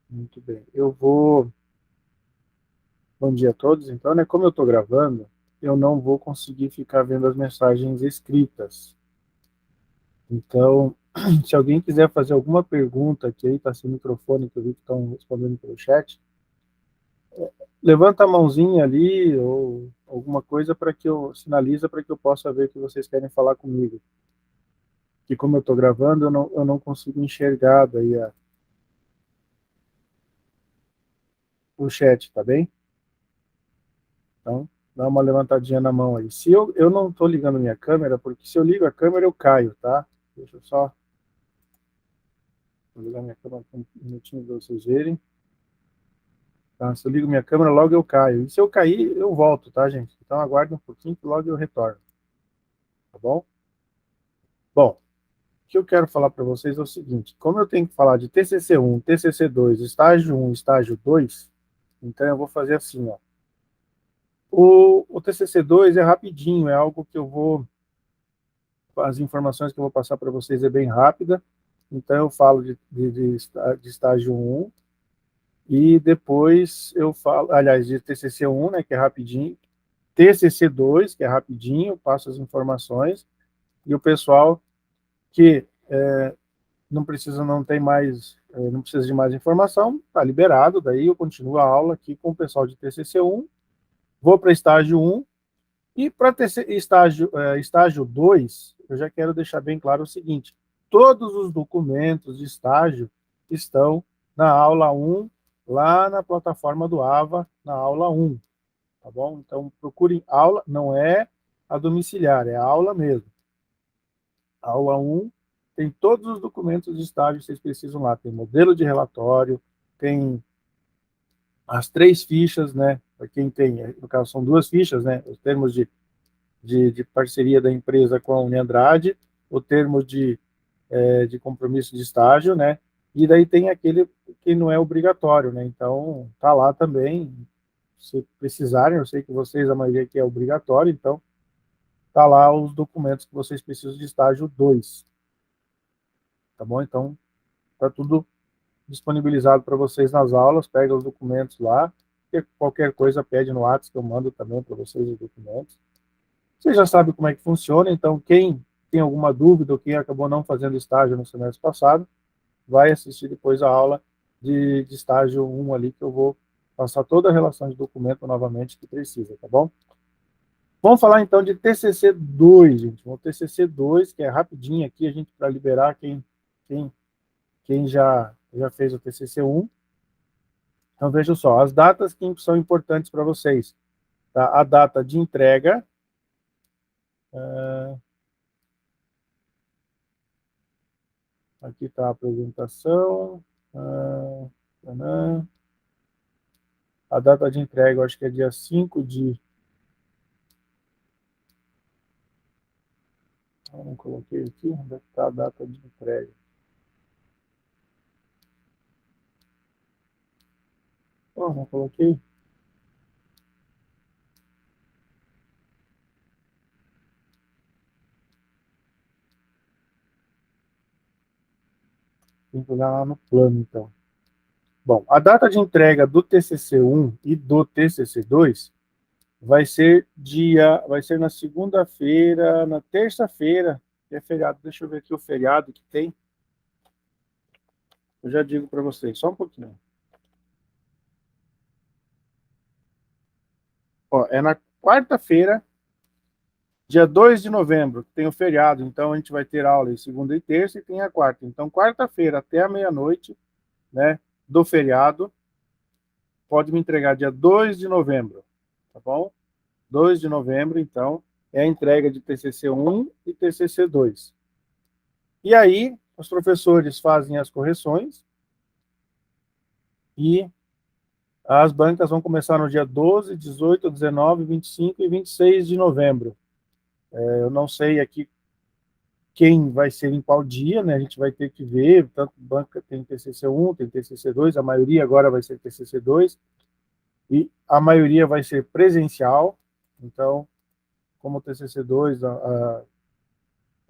Muito bem. Eu vou. Bom dia a todos. Então, né, como eu estou gravando, eu não vou conseguir ficar vendo as mensagens escritas. Então, se alguém quiser fazer alguma pergunta, que aí está sem microfone, que eu vi que estão respondendo pelo chat, levanta a mãozinha ali ou alguma coisa para que eu sinaliza para que eu possa ver que vocês querem falar comigo. Que como eu estou gravando, eu não consigo enxergar daí o chat, tá bem? Então, dá uma levantadinha na mão aí. Se eu não estou ligando minha câmera, porque se eu ligo a câmera eu caio, tá? Deixa eu só ligar minha câmera um minutinho para vocês verem. Tá? Se eu ligo minha câmera, logo eu caio. E se eu cair, eu volto, tá, gente? Então aguarde um pouquinho que logo eu retorno, tá bom? Bom, o que eu quero falar para vocês é o seguinte: como eu tenho que falar de TCC1, TCC2, estágio 1, estágio 2, então eu vou fazer assim, ó. O TCC2 é rapidinho, é algo que eu vou as informações que eu vou passar para vocês é bem rápida. Então, eu falo de estágio 1 e depois eu falo, aliás, de TCC1, né, que é rapidinho, TCC2, que é rapidinho, passo as informações, e o pessoal que não precisa, não tem mais, não precisa de mais informação, está liberado, daí eu continuo a aula aqui com o pessoal de TCC1, vou para estágio 1, e para estágio 2, eu já quero deixar bem claro o seguinte: todos os documentos de estágio estão na aula 1, lá na plataforma do AVA, na aula 1, tá bom? Então, procurem aula, não é a domiciliar, é a aula mesmo. A aula 1 tem todos os documentos de estágio que vocês precisam lá. Tem modelo de relatório, tem as 3 fichas, né? Para quem tem, no caso, são 2 fichas, né? Os termos de parceria da empresa com a Uniandrade, o termo de compromisso de estágio, né? E daí tem aquele que não é obrigatório, né? Então, tá lá também, se precisarem, eu sei que vocês, a maioria aqui é obrigatório, então tá lá os documentos que vocês precisam de estágio 2, tá bom? Então, tá tudo disponibilizado para vocês nas aulas, pega os documentos lá, qualquer coisa pede no WhatsApp que eu mando também para vocês os documentos. Você já sabe como é que funciona, então quem tem alguma dúvida ou quem acabou não fazendo estágio no semestre passado, vai assistir depois a aula de estágio 1 ali, que eu vou passar toda a relação de documento novamente que precisa, tá bom? Vamos falar então de TCC2, gente. O TCC2, que é rapidinho aqui, a gente para liberar quem, quem já fez o TCC1. Então vejam só, as datas que são importantes para vocês. Tá? A data de entrega, aqui está a apresentação. Ah, a data de entrega, eu acho que é dia 5 de. Eu não coloquei aqui, onde é que está a data de entrega? Oh, não coloquei? Tem que olhar lá no plano, então. Bom, a data de entrega do TCC1 e do TCC2 vai ser na segunda-feira, na terça-feira, que é feriado. Deixa eu ver aqui o feriado que tem. Eu já digo para vocês, só um pouquinho. Ó, é na quarta-feira, dia 2 de novembro, que tem o feriado, então a gente vai ter aula em segunda e terça e tem a quarta. Então, quarta-feira até a meia-noite, né, do feriado, pode me entregar dia 2 de novembro, tá bom? 2 de novembro, então, é a entrega de TCC1 e TCC2. E aí, os professores fazem as correções e as bancas vão começar no dia 12, 18, 19, 25 e 26 de novembro. Eu não sei aqui quem vai ser em qual dia, né? A gente vai ter que ver, tanto banca tem TCC1, tem TCC2, a maioria agora vai ser TCC2, e a maioria vai ser presencial, então, como o TCC2,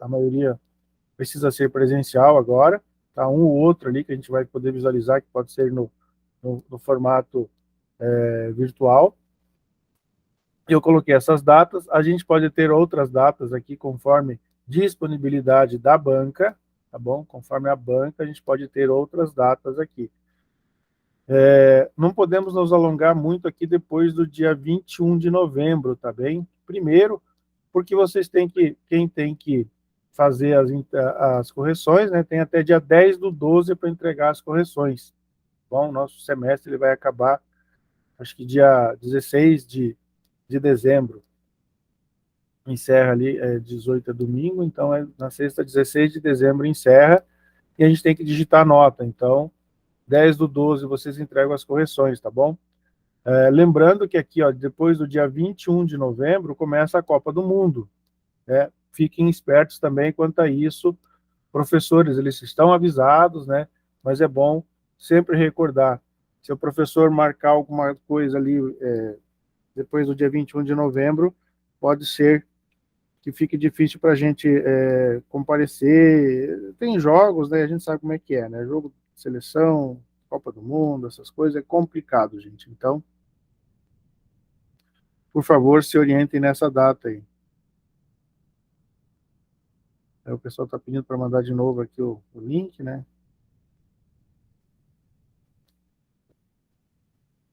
a maioria precisa ser presencial agora, tá? Um ou outro ali que a gente vai poder visualizar, que pode ser no formato virtual. Eu coloquei essas datas, a gente pode ter outras datas aqui conforme disponibilidade da banca, tá bom? Conforme a banca, a gente pode ter outras datas aqui. Não podemos nos alongar muito aqui depois do dia 21 de novembro, tá bem? Primeiro, porque vocês têm que, quem tem que fazer as correções, né, tem até dia 10/12 para entregar as correções. Bom, nosso semestre ele vai acabar, acho que dia 16 de dezembro. Encerra ali, 18 é domingo, então na sexta, 16 de dezembro encerra, e a gente tem que digitar a nota. Então, 10/12 vocês entregam as correções, tá bom? Lembrando que aqui, ó, depois do dia 21 de novembro, começa a Copa do Mundo. Né? Fiquem espertos também quanto a isso. Professores, eles estão avisados, né? Mas é bom sempre recordar. Se o professor marcar alguma coisa ali depois do dia 21 de novembro, pode ser que fique difícil para a gente comparecer. Tem jogos, né? A gente sabe como é que é, né? Jogo de seleção, Copa do Mundo, essas coisas, é complicado, gente. Então, por favor, se orientem nessa data aí. O pessoal está pedindo para mandar de novo aqui o link, né?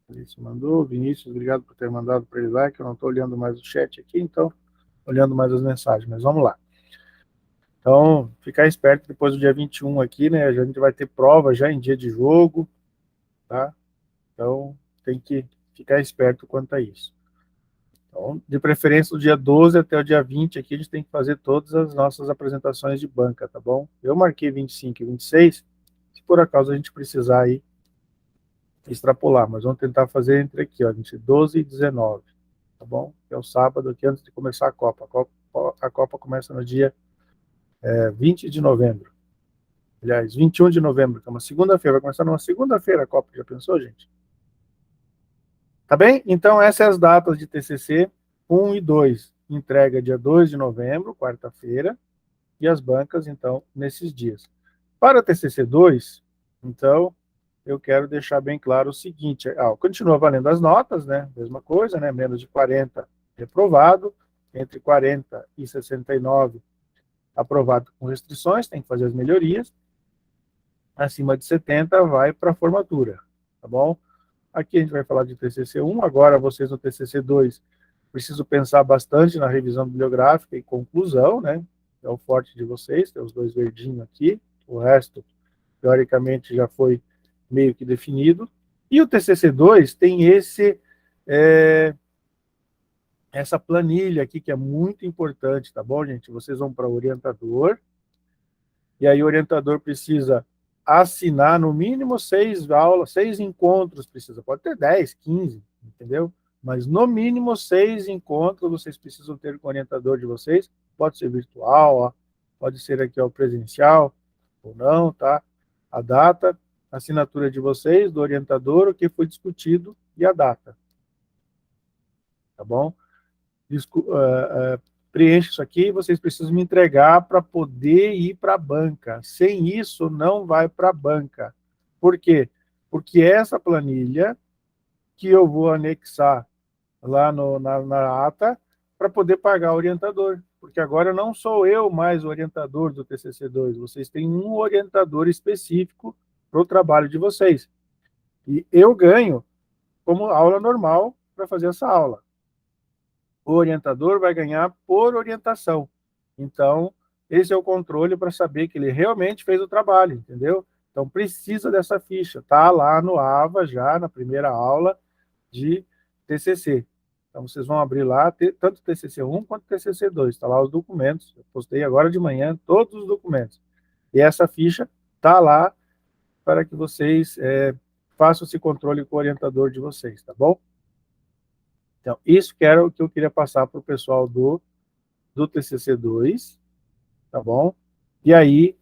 Vinícius mandou. Vinícius, obrigado por ter mandado para ele lá, que eu não estou olhando mais o chat aqui, então, olhando mais as mensagens, mas vamos lá. Então, ficar esperto depois do dia 21 aqui, né? A gente vai ter prova já em dia de jogo, tá? Então, tem que ficar esperto quanto a isso. Então, de preferência, do dia 12 até o dia 20 aqui, a gente tem que fazer todas as nossas apresentações de banca, tá bom? Eu marquei 25 e 26, se por acaso a gente precisar aí extrapolar, mas vamos tentar fazer entre aqui, ó, entre 12 e 19, tá bom? Que é o sábado aqui antes de começar a Copa. A Copa começa no dia 20 de novembro. Aliás, 21 de novembro, que é uma segunda-feira. Vai começar numa segunda-feira a Copa, já pensou, gente? Tá bem? Então, essas são as datas de TCC 1 e 2. Entrega dia 2 de novembro, quarta-feira, e as bancas, então, nesses dias. Para a TCC 2, então, eu quero deixar bem claro o seguinte, continua valendo as notas, né? Mesma coisa, né? Menos de 40 reprovado, entre 40 e 69 aprovado com restrições, tem que fazer as melhorias, acima de 70 vai para a formatura, tá bom? Aqui a gente vai falar de TCC 1, agora vocês no TCC 2 precisam pensar bastante na revisão bibliográfica e conclusão, né? É o forte de vocês, tem os dois verdinhos aqui, o resto, teoricamente, já foi meio que definido. E o TCC 2 tem essa planilha aqui, que é muito importante, tá bom, gente? Vocês vão para o orientador, e aí o orientador precisa assinar no mínimo 6 aulas, 6 encontros, pode ter 10, 15, entendeu? Mas no mínimo 6 encontros vocês precisam ter com o orientador de vocês, pode ser virtual, ó, pode ser aqui ó, presencial, ou não, tá? A data, a assinatura de vocês, do orientador, o que foi discutido e a data, tá bom? Preenche isso aqui, vocês precisam me entregar para poder ir para a banca. Sem isso, não vai para a banca. Por quê? Porque essa planilha que eu vou anexar lá na ata para poder pagar o orientador. Porque agora não sou eu mais o orientador do TCC2, vocês têm um orientador específico para o trabalho de vocês. E eu ganho como aula normal para fazer essa aula. O orientador vai ganhar por orientação. Então, esse é o controle para saber que ele realmente fez o trabalho, entendeu? Então, precisa dessa ficha. Está lá no AVA, já na primeira aula de TCC. Então, vocês vão abrir lá, tanto TCC 1 quanto TCC 2. Está lá os documentos. Eu postei agora de manhã todos os documentos. E essa ficha está lá para que vocês façam esse controle com o orientador de vocês, tá bom? Então, isso que era o que eu queria passar para o pessoal do TCC2, tá bom? E aí,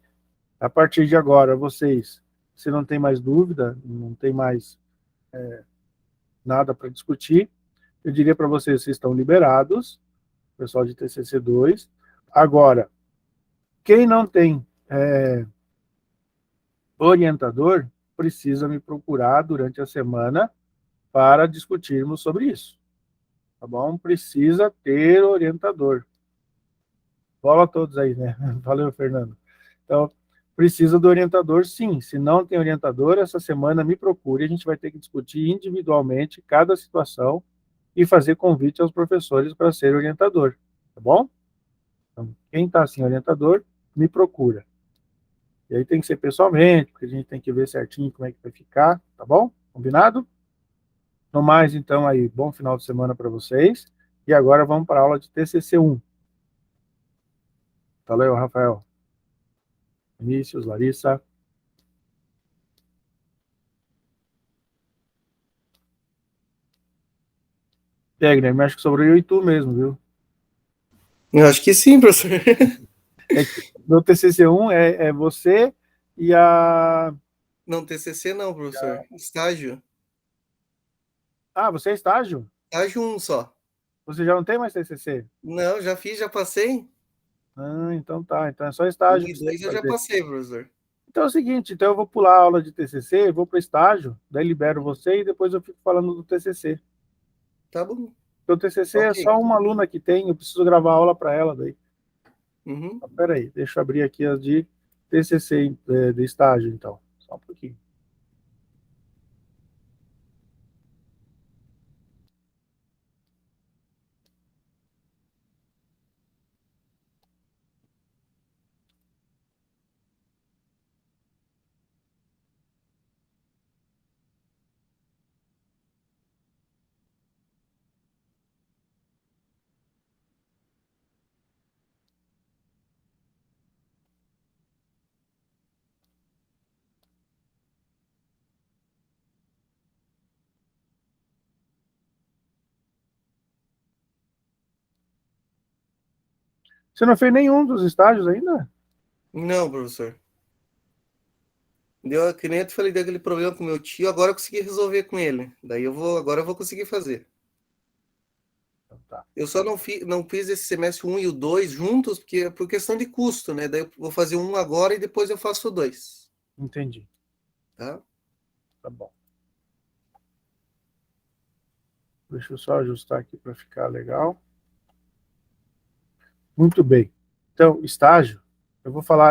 a partir de agora, vocês, se não tem mais dúvida, não tem mais nada para discutir, eu diria para vocês, vocês estão liberados, pessoal de TCC2. Agora, quem não tem orientador, precisa me procurar durante a semana para discutirmos sobre isso. Tá bom? Precisa ter orientador. Bola a todos aí, né? Valeu, Fernando. Então, precisa do orientador, sim. Se não tem orientador, essa semana me procure. A gente vai ter que discutir individualmente cada situação e fazer convite aos professores para ser orientador. Tá bom? Então, quem está sem orientador, me procura. E aí tem que ser pessoalmente, porque a gente tem que ver certinho como é que vai ficar. Tá bom? Combinado? No mais, então, aí, bom final de semana para vocês. E agora vamos para a aula de TCC1. Valeu, Rafael. Vinícius, Larissa. Tegner, acho que sobrou eu e tu mesmo, viu? Eu acho que sim, professor. É que meu TCC1 é você e a... Não, TCC não, professor. Estágio. Ah, você é estágio? Estágio 1 só. Você já não tem mais TCC? Não, já fiz, já passei. Ah, então tá. Então é só 1 estágio e que você tem 2 que eu já fazer. passei, professor. Então é o seguinte, então eu vou pular a aula de TCC, vou para o estágio, daí libero você e depois eu fico falando do TCC. Tá bom. Porque o TCC é Ok. só uma aluna que tem, eu preciso gravar a aula para ela daí. Uhum. Então, peraí, deixa eu abrir aqui as de TCC de estágio, então. Só um pouquinho. Você não fez nenhum dos estágios ainda? Não, professor. Deu, que nem eu te falei daquele problema com meu tio, agora eu consegui resolver com ele. Agora eu vou conseguir fazer. Então, tá, Eu só não fiz esse semestre 1 e o 2 juntos, porque é por questão de custo, né? Daí eu vou fazer um agora e depois eu faço o 2. entendi. Tá? Tá bom. Deixa eu só ajustar aqui para ficar legal. Muito bem. Então, estágio,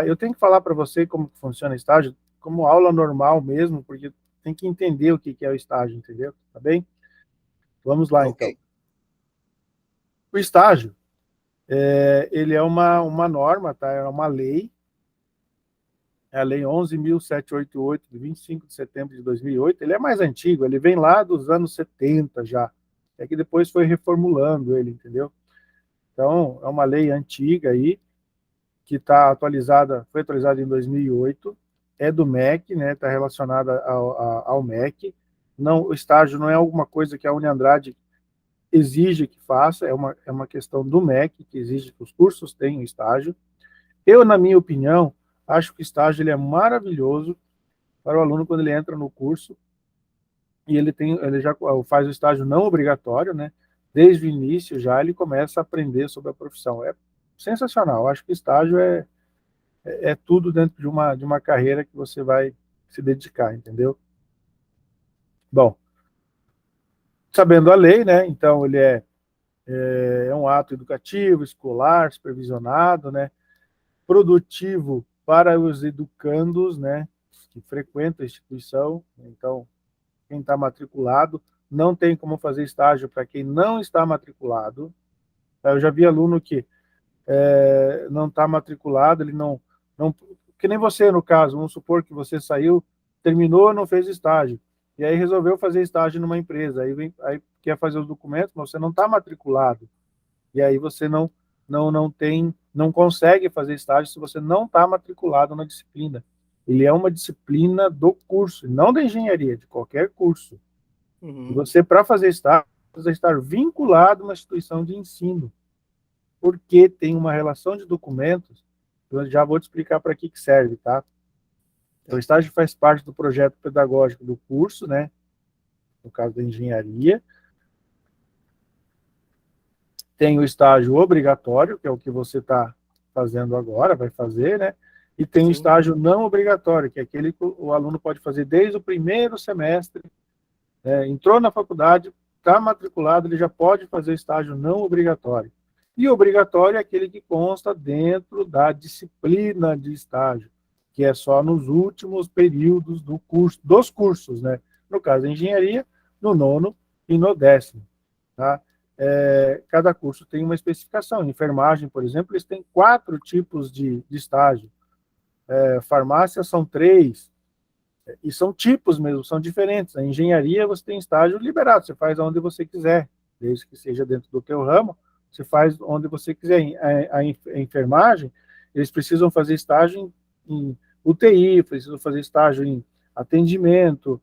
eu tenho que falar para você como que funciona estágio, como aula normal mesmo, porque tem que entender o que é o estágio, entendeu? Tá bem? Vamos lá, Ok. então. O estágio, ele é uma norma, tá? É uma lei, é a Lei 11.788, de 25 de setembro de 2008. Ele é mais antigo, ele vem lá dos anos 70 já. É que depois foi reformulando ele, entendeu? Então, é uma lei antiga aí, que está atualizada, foi atualizada em 2008, é do MEC, né? Está relacionada ao MEC. Não, o estágio não é alguma coisa que a Uniandrade exige que faça, é uma questão do MEC, que exige que os cursos tenham estágio. Eu, na minha opinião, acho que o estágio ele é maravilhoso para o aluno quando ele entra no curso e ele já faz o estágio não obrigatório, né? Desde o início já ele começa a aprender sobre a profissão. É sensacional. Acho que o estágio é tudo dentro de uma carreira que você vai se dedicar, entendeu? Bom, sabendo a lei, né? Então ele é um ato educativo, escolar, supervisionado, né? Produtivo para os educandos, né? Que frequentam a instituição. Então, quem está matriculado não tem como fazer estágio para quem não está matriculado. Eu já vi aluno que não está matriculado, ele não. Que nem você, no caso, vamos supor que você saiu, terminou, não fez estágio. E aí resolveu fazer estágio numa empresa. Aí quer fazer os documentos, mas você não está matriculado. E aí você não consegue fazer estágio se você não está matriculado na disciplina. Ele é uma disciplina do curso, não da engenharia, de qualquer curso. E Uhum. você, para fazer estágio, precisa estar vinculado a uma instituição de ensino, porque tem uma relação de documentos. Eu já vou te explicar para que serve, tá? Então, o Tá. estágio faz parte do projeto pedagógico do curso, né? No caso da engenharia. Tem o estágio obrigatório, que é o que você está fazendo agora, vai fazer, né? E tem o Sim. estágio não obrigatório, que é aquele que o aluno pode fazer desde o primeiro semestre, entrou na faculdade, está matriculado, ele já pode fazer estágio não obrigatório. E obrigatório é aquele que consta dentro da disciplina de estágio, que é só nos últimos períodos dos cursos, né? No caso da engenharia, no nono e no 10º, tá? Cada curso tem uma especificação. Em enfermagem, por exemplo, eles têm 4 tipos de estágio. Farmácia são 3, e são tipos mesmo, são diferentes. A engenharia, você tem estágio liberado, você faz onde você quiser, desde que seja dentro do teu ramo, você faz onde você quiser. A enfermagem, eles precisam fazer estágio em UTI, precisam fazer estágio em atendimento,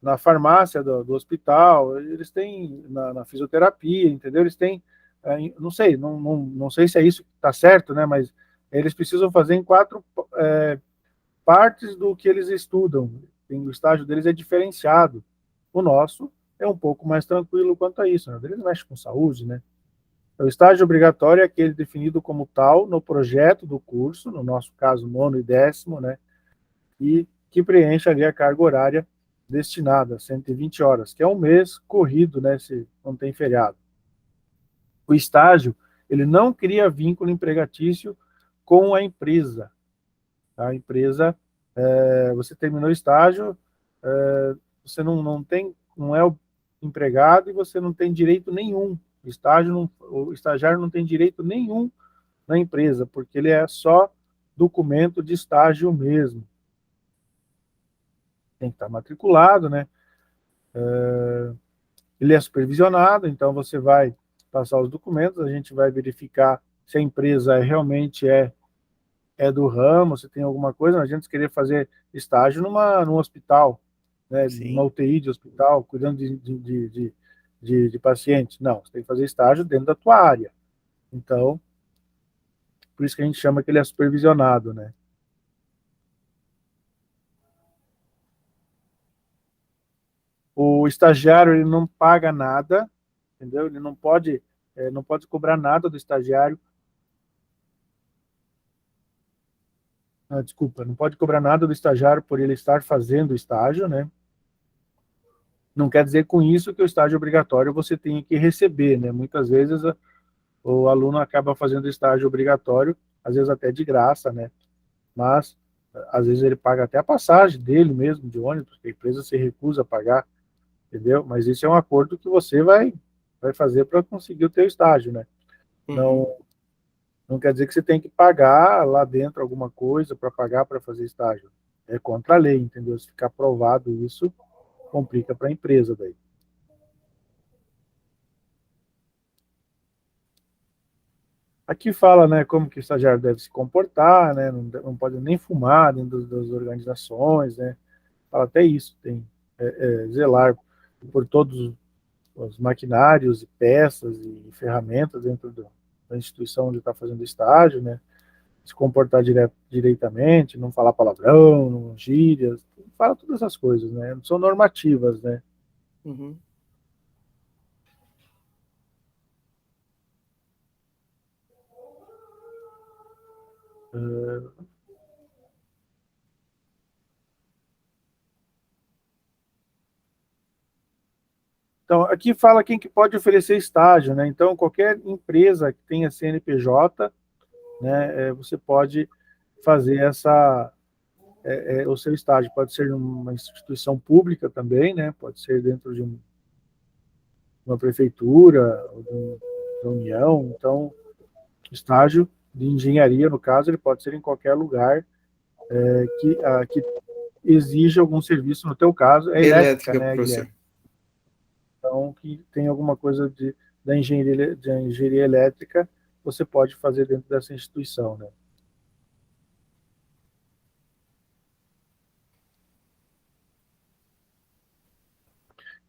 na farmácia do hospital, eles têm na fisioterapia, entendeu? Eles têm, não sei, não sei se é isso que está certo, né? Mas eles precisam fazer em 4 partes do que eles estudam. O estágio deles é diferenciado. O nosso é um pouco mais tranquilo quanto a isso, né? Eles mexem com saúde, né? O estágio obrigatório é aquele definido como tal no projeto do curso, no nosso caso, nono e 10º, né? E que preenche ali a carga horária destinada, 120 horas, que é um mês corrido, né? Se não tem feriado. O estágio, ele não cria vínculo empregatício com a empresa. A empresa, você terminou o estágio, você não é o empregado e você não tem direito nenhum. O estagiário não tem direito nenhum na empresa, porque ele é só documento de estágio mesmo. Tem que estar matriculado, né? Ele é supervisionado, então você vai passar os documentos, a gente vai verificar se a empresa realmente é do ramo, se tem alguma coisa. Não adianta querer fazer estágio num hospital, né, numa UTI de hospital, cuidando de pacientes. Não, você tem que fazer estágio dentro da tua área. Então, por isso que a gente chama que ele é supervisionado, né? O estagiário, ele não paga nada, entendeu? Ele não pode cobrar nada do estagiário. Desculpa, não pode cobrar nada do estagiário por ele estar fazendo o estágio, né? Não quer dizer com isso que o estágio obrigatório você tenha que receber, né? Muitas vezes o aluno acaba fazendo estágio obrigatório, às vezes até de graça, né? Mas às vezes ele paga até a passagem dele mesmo, de ônibus, que a empresa se recusa a pagar, entendeu? Mas isso é um acordo que você vai fazer para conseguir o teu estágio, né? Uhum. Não quer dizer que você tem que pagar lá dentro alguma coisa para pagar para fazer estágio. É contra a lei, entendeu? Se ficar provado isso, complica para a empresa daí. Aqui fala, né, como que o estagiário deve se comportar, né, não pode nem fumar dentro das organizações, né, fala até isso, tem zelar por todos os maquinários e peças e ferramentas dentro da instituição onde está fazendo estágio, né, se comportar direitamente, não falar palavrão, não gírias, fala todas essas coisas, né, são normativas, né. Uhum. Então, aqui fala quem que pode oferecer estágio, né? Então, qualquer empresa que tenha CNPJ, né, você pode fazer o seu estágio. Pode ser numa instituição pública também, né? Pode ser dentro de uma prefeitura, ou de uma união. Então, estágio de engenharia, no caso, ele pode ser em qualquer lugar que exija algum serviço. No teu caso, é elétrica, né, Guilherme? Então, que tem alguma coisa da engenharia elétrica, você pode fazer dentro dessa instituição, né?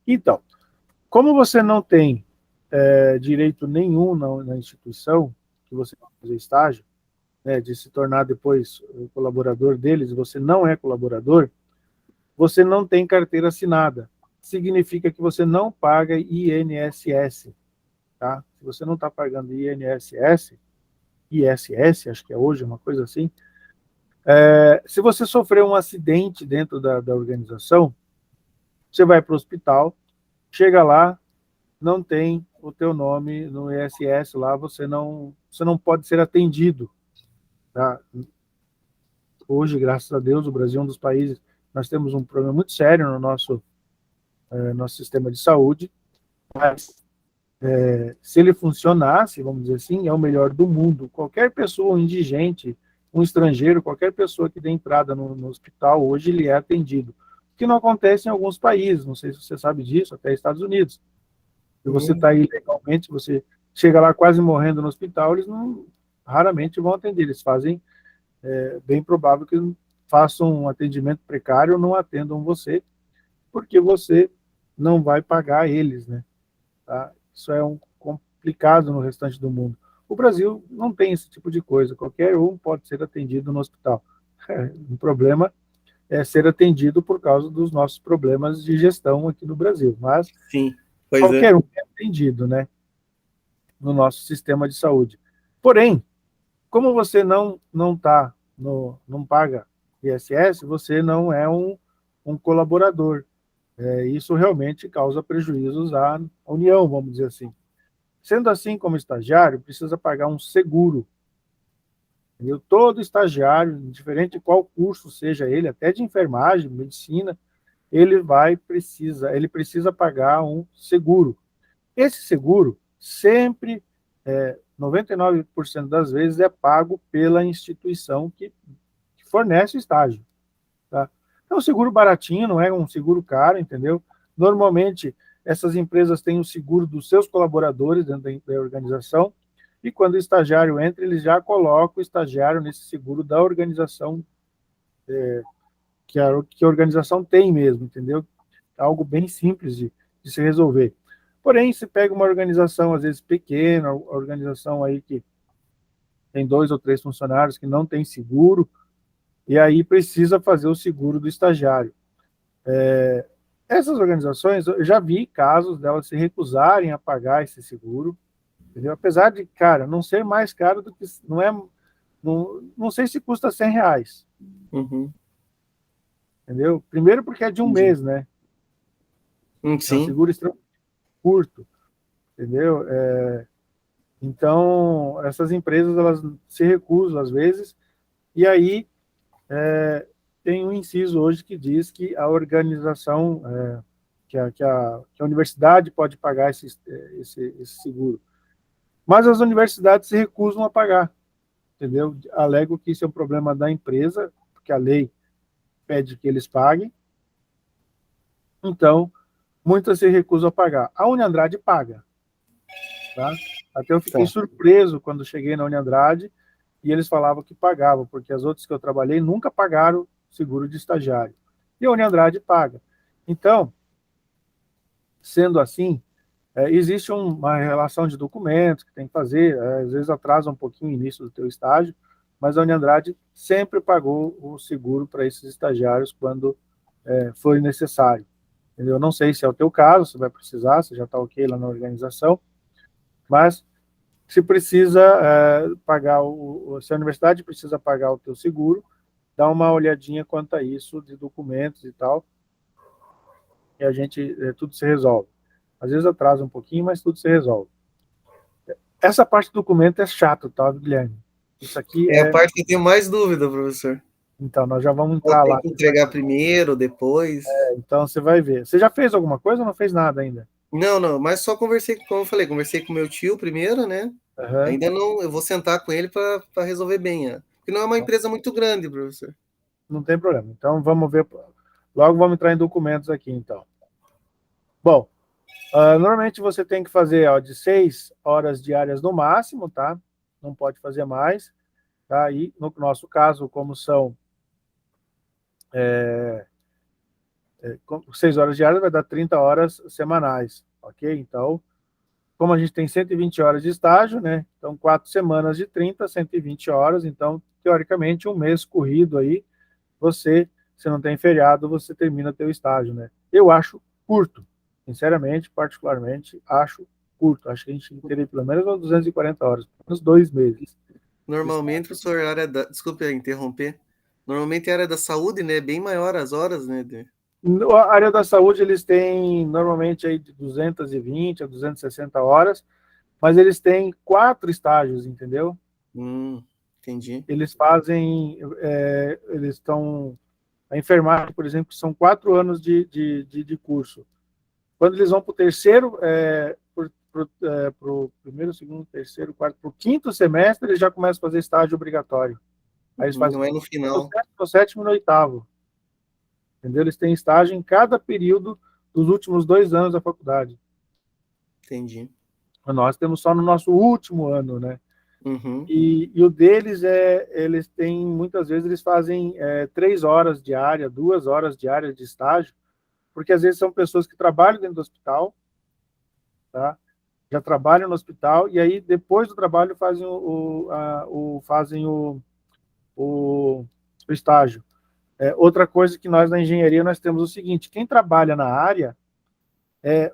Então, como você não tem direito nenhum na instituição que você vai fazer estágio, né, de se tornar depois colaborador deles, você não é colaborador, você não tem carteira assinada. Significa que você não paga INSS, tá? Se você não está pagando INSS, ISS, acho que é hoje, uma coisa assim, Se você sofrer um acidente dentro da organização, você vai para o hospital, chega lá, não tem o teu nome no ISS lá, você não pode ser atendido. Tá? Hoje, graças a Deus, o Brasil é um dos países, nós temos um problema muito sério no nosso sistema de saúde, mas se ele funcionasse, vamos dizer assim, é o melhor do mundo. Qualquer pessoa, um indigente, um estrangeiro, qualquer pessoa que dê entrada no hospital, hoje ele é atendido. O que não acontece em alguns países, não sei se você sabe disso, até Estados Unidos. Se você está aí legalmente, você chega lá quase morrendo no hospital, eles raramente vão atender, eles fazem, bem provável que façam um atendimento precário ou não atendam você, porque você não vai pagar eles, né? Tá? Isso é complicado no restante do mundo. O Brasil não tem esse tipo de coisa, qualquer um pode ser atendido no hospital. O problema é ser atendido por causa dos nossos problemas de gestão aqui no Brasil, mas Sim, pois é. qualquer um é atendido, né, no nosso sistema de saúde. Porém, como você não paga ISS, você não é um colaborador. Isso realmente causa prejuízos à União, vamos dizer assim. Sendo assim, como estagiário, precisa pagar um seguro. Entendeu? Todo estagiário, indiferente de qual curso seja ele, até de enfermagem, medicina, ele precisa pagar um seguro. Esse seguro sempre, 99% das vezes, é pago pela instituição que fornece o estágio. Tá? É um seguro baratinho, não é um seguro caro, entendeu? Normalmente, essas empresas têm o seguro dos seus colaboradores dentro da organização, e quando o estagiário entra, eles já colocam o estagiário nesse seguro da organização, que a organização tem mesmo, entendeu? É algo bem simples de se resolver. Porém, se pega uma organização, às vezes pequena, organização aí que tem 2 ou 3 funcionários que não tem seguro, e aí precisa fazer o seguro do estagiário. Essas organizações, eu já vi casos delas se recusarem a pagar esse seguro, entendeu? Apesar de, cara, não ser mais caro do que... Não sei se custa R$ 100, Uhum. entendeu? Primeiro porque é de um Entendi. mês, né? É um Sim. seguro extremamente curto, entendeu? Então, essas empresas, elas se recusam às vezes, e aí tem um inciso hoje que diz que a organização, que a universidade pode pagar esse seguro. Mas as universidades se recusam a pagar, entendeu? Alegam que isso é um problema da empresa, porque a lei pede que eles paguem, então muitas se recusam a pagar. A Uniandrade paga, tá? Até eu fiquei Tá. surpreso quando cheguei na Uniandrade e eles falavam que pagavam, porque as outras que eu trabalhei nunca pagaram seguro de estagiário. E a Uniandrade paga. Então, sendo assim, existe uma relação de documentos que tem que fazer, às vezes atrasa um pouquinho o início do teu estágio, mas a Uniandrade sempre pagou o seguro para esses estagiários quando foi necessário. Eu não sei se é o teu caso, se vai precisar, se já está ok lá na organização, mas se precisa pagar, se a universidade precisa pagar o teu seguro, dá uma olhadinha quanto a isso, de documentos e tal, e a gente, tudo se resolve. Às vezes atrasa um pouquinho, mas tudo se resolve. Essa parte do documento é chato, tá, Guilherme? Isso aqui É a parte que eu tenho mais dúvida, professor. Então, nós já vamos Ou entrar tem lá. que entregar primeiro, depois. Então, você vai ver. Você já fez alguma coisa ou não fez nada ainda? Não, não, mas só conversei, como eu falei, conversei com meu tio primeiro, né? Uhum. Ainda não, eu vou sentar com ele para resolver bem, né? Porque não é uma empresa muito grande, professor. Não tem problema. Então, vamos ver. Logo vamos entrar em documentos aqui, então. Bom, normalmente você tem que fazer de 6 horas diárias no máximo, tá? Não pode fazer mais. Tá? E, no nosso caso, como são 6 horas diárias, vai dar 30 horas semanais, ok? Então, como a gente tem 120 horas de estágio, né? Então, 4 semanas de 30, 120 horas. Então, teoricamente, um mês corrido aí, se não tem feriado, você termina teu estágio, né? Eu acho curto. Sinceramente, particularmente, acho curto. Acho que a gente teria pelo menos umas 240 horas, uns 2 meses. Normalmente, professor, desculpe interromper. Normalmente a área da saúde, né, é bem maior as horas, né? A área da saúde, eles têm normalmente aí de 220 a 260 horas, mas eles têm 4 estágios, entendeu? Entendi. Eles fazem, eles estão, a enfermagem, por exemplo, são 4 anos de curso. Quando eles vão para o terceiro, para o primeiro, segundo, terceiro, quarto, para o quinto semestre, eles já começam a fazer estágio obrigatório. Aí eles fazem Não é no no final. sétimo, no sétimo e no oitavo. Entendeu? Eles têm estágio em cada período dos últimos 2 anos da faculdade. Entendi. Nós temos só no nosso último ano, né? Uhum. E o deles eles têm, muitas vezes, eles fazem 3 horas diária, 2 horas diárias de estágio, porque às vezes são pessoas que trabalham dentro do hospital, tá? Já trabalham no hospital, e aí depois do trabalho fazem o estágio. Outra coisa que nós na engenharia nós temos o seguinte: quem trabalha na área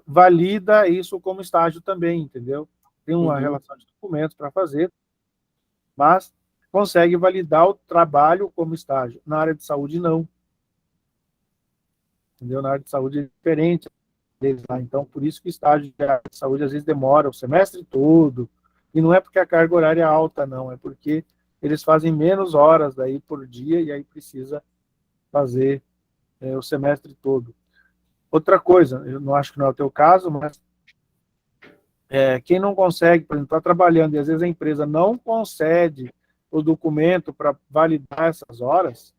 valida isso como estágio também, entendeu? Tem uma Uhum. relação de documentos para fazer, mas consegue validar o trabalho como estágio. Na área de saúde, não. Entendeu? Na área de saúde é diferente deles lá. Então, por isso que o estágio de área de saúde às vezes demora o semestre todo. E não é porque a carga horária é alta, não. É porque eles fazem menos horas daí por dia e aí precisa fazer o semestre todo. Outra coisa, eu não acho que não é o teu caso, mas quem não consegue, por exemplo, está trabalhando e às vezes a empresa não concede o documento para validar essas horas,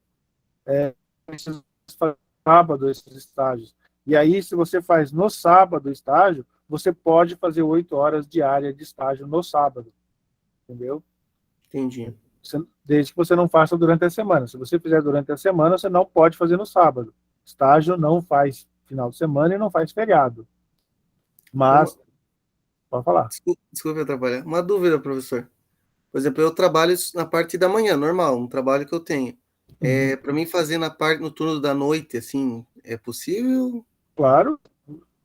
precisa fazer no sábado esses estágios. E aí, se você faz no sábado o estágio, você pode fazer 8 horas diárias de estágio no sábado, entendeu? Entendi. Desde que você não faça durante a semana. Se você fizer durante a semana, você não pode fazer no sábado. Estágio não faz final de semana e não faz feriado. Uma... Mas, pode falar. Desculpa atrapalhar. Uma dúvida, professor. Por exemplo, eu trabalho na parte da manhã, normal, um trabalho que eu tenho. Uhum. Para mim fazer no turno da noite, assim, é possível? Claro,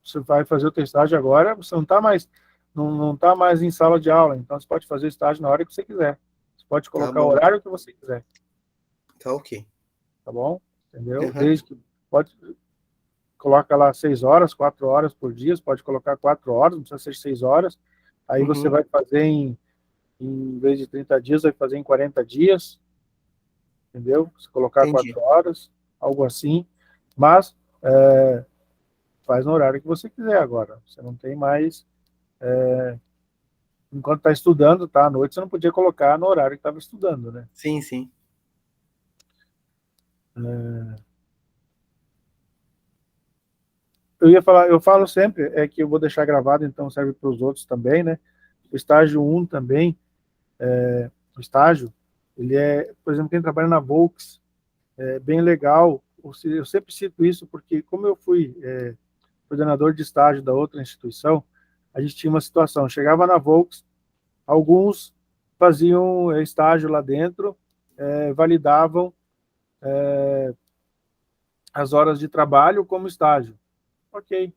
você vai fazer o teu estágio agora, você não tá mais em sala de aula, então você pode fazer o estágio na hora que você quiser. Você pode Tá colocar o bom, horário que você quiser, tá ok. tá bom? Entendeu? Uhum. Desde que pode coloca lá 6 horas, 4 horas por dia, você pode colocar 4 horas, não precisa ser 6 horas. Aí você Uhum. vai fazer em vez de 30 dias, vai fazer em 40 dias, entendeu? Se colocar Entendi. 4 horas, algo assim. Mas faz no horário que você quiser agora. Você não tem mais enquanto está estudando, tá? À noite você não podia colocar no horário que estava estudando, né? Sim, sim. Eu ia falar, eu falo sempre, que eu vou deixar gravado, então serve para os outros também, né? O estágio 1 também, o estágio, ele por exemplo, quem trabalha na Volks, é bem legal. Eu sempre cito isso porque, como eu fui coordenador de estágio da outra instituição, a gente tinha uma situação, chegava na Volks, alguns faziam estágio lá dentro, validavam as horas de trabalho como estágio. Ok.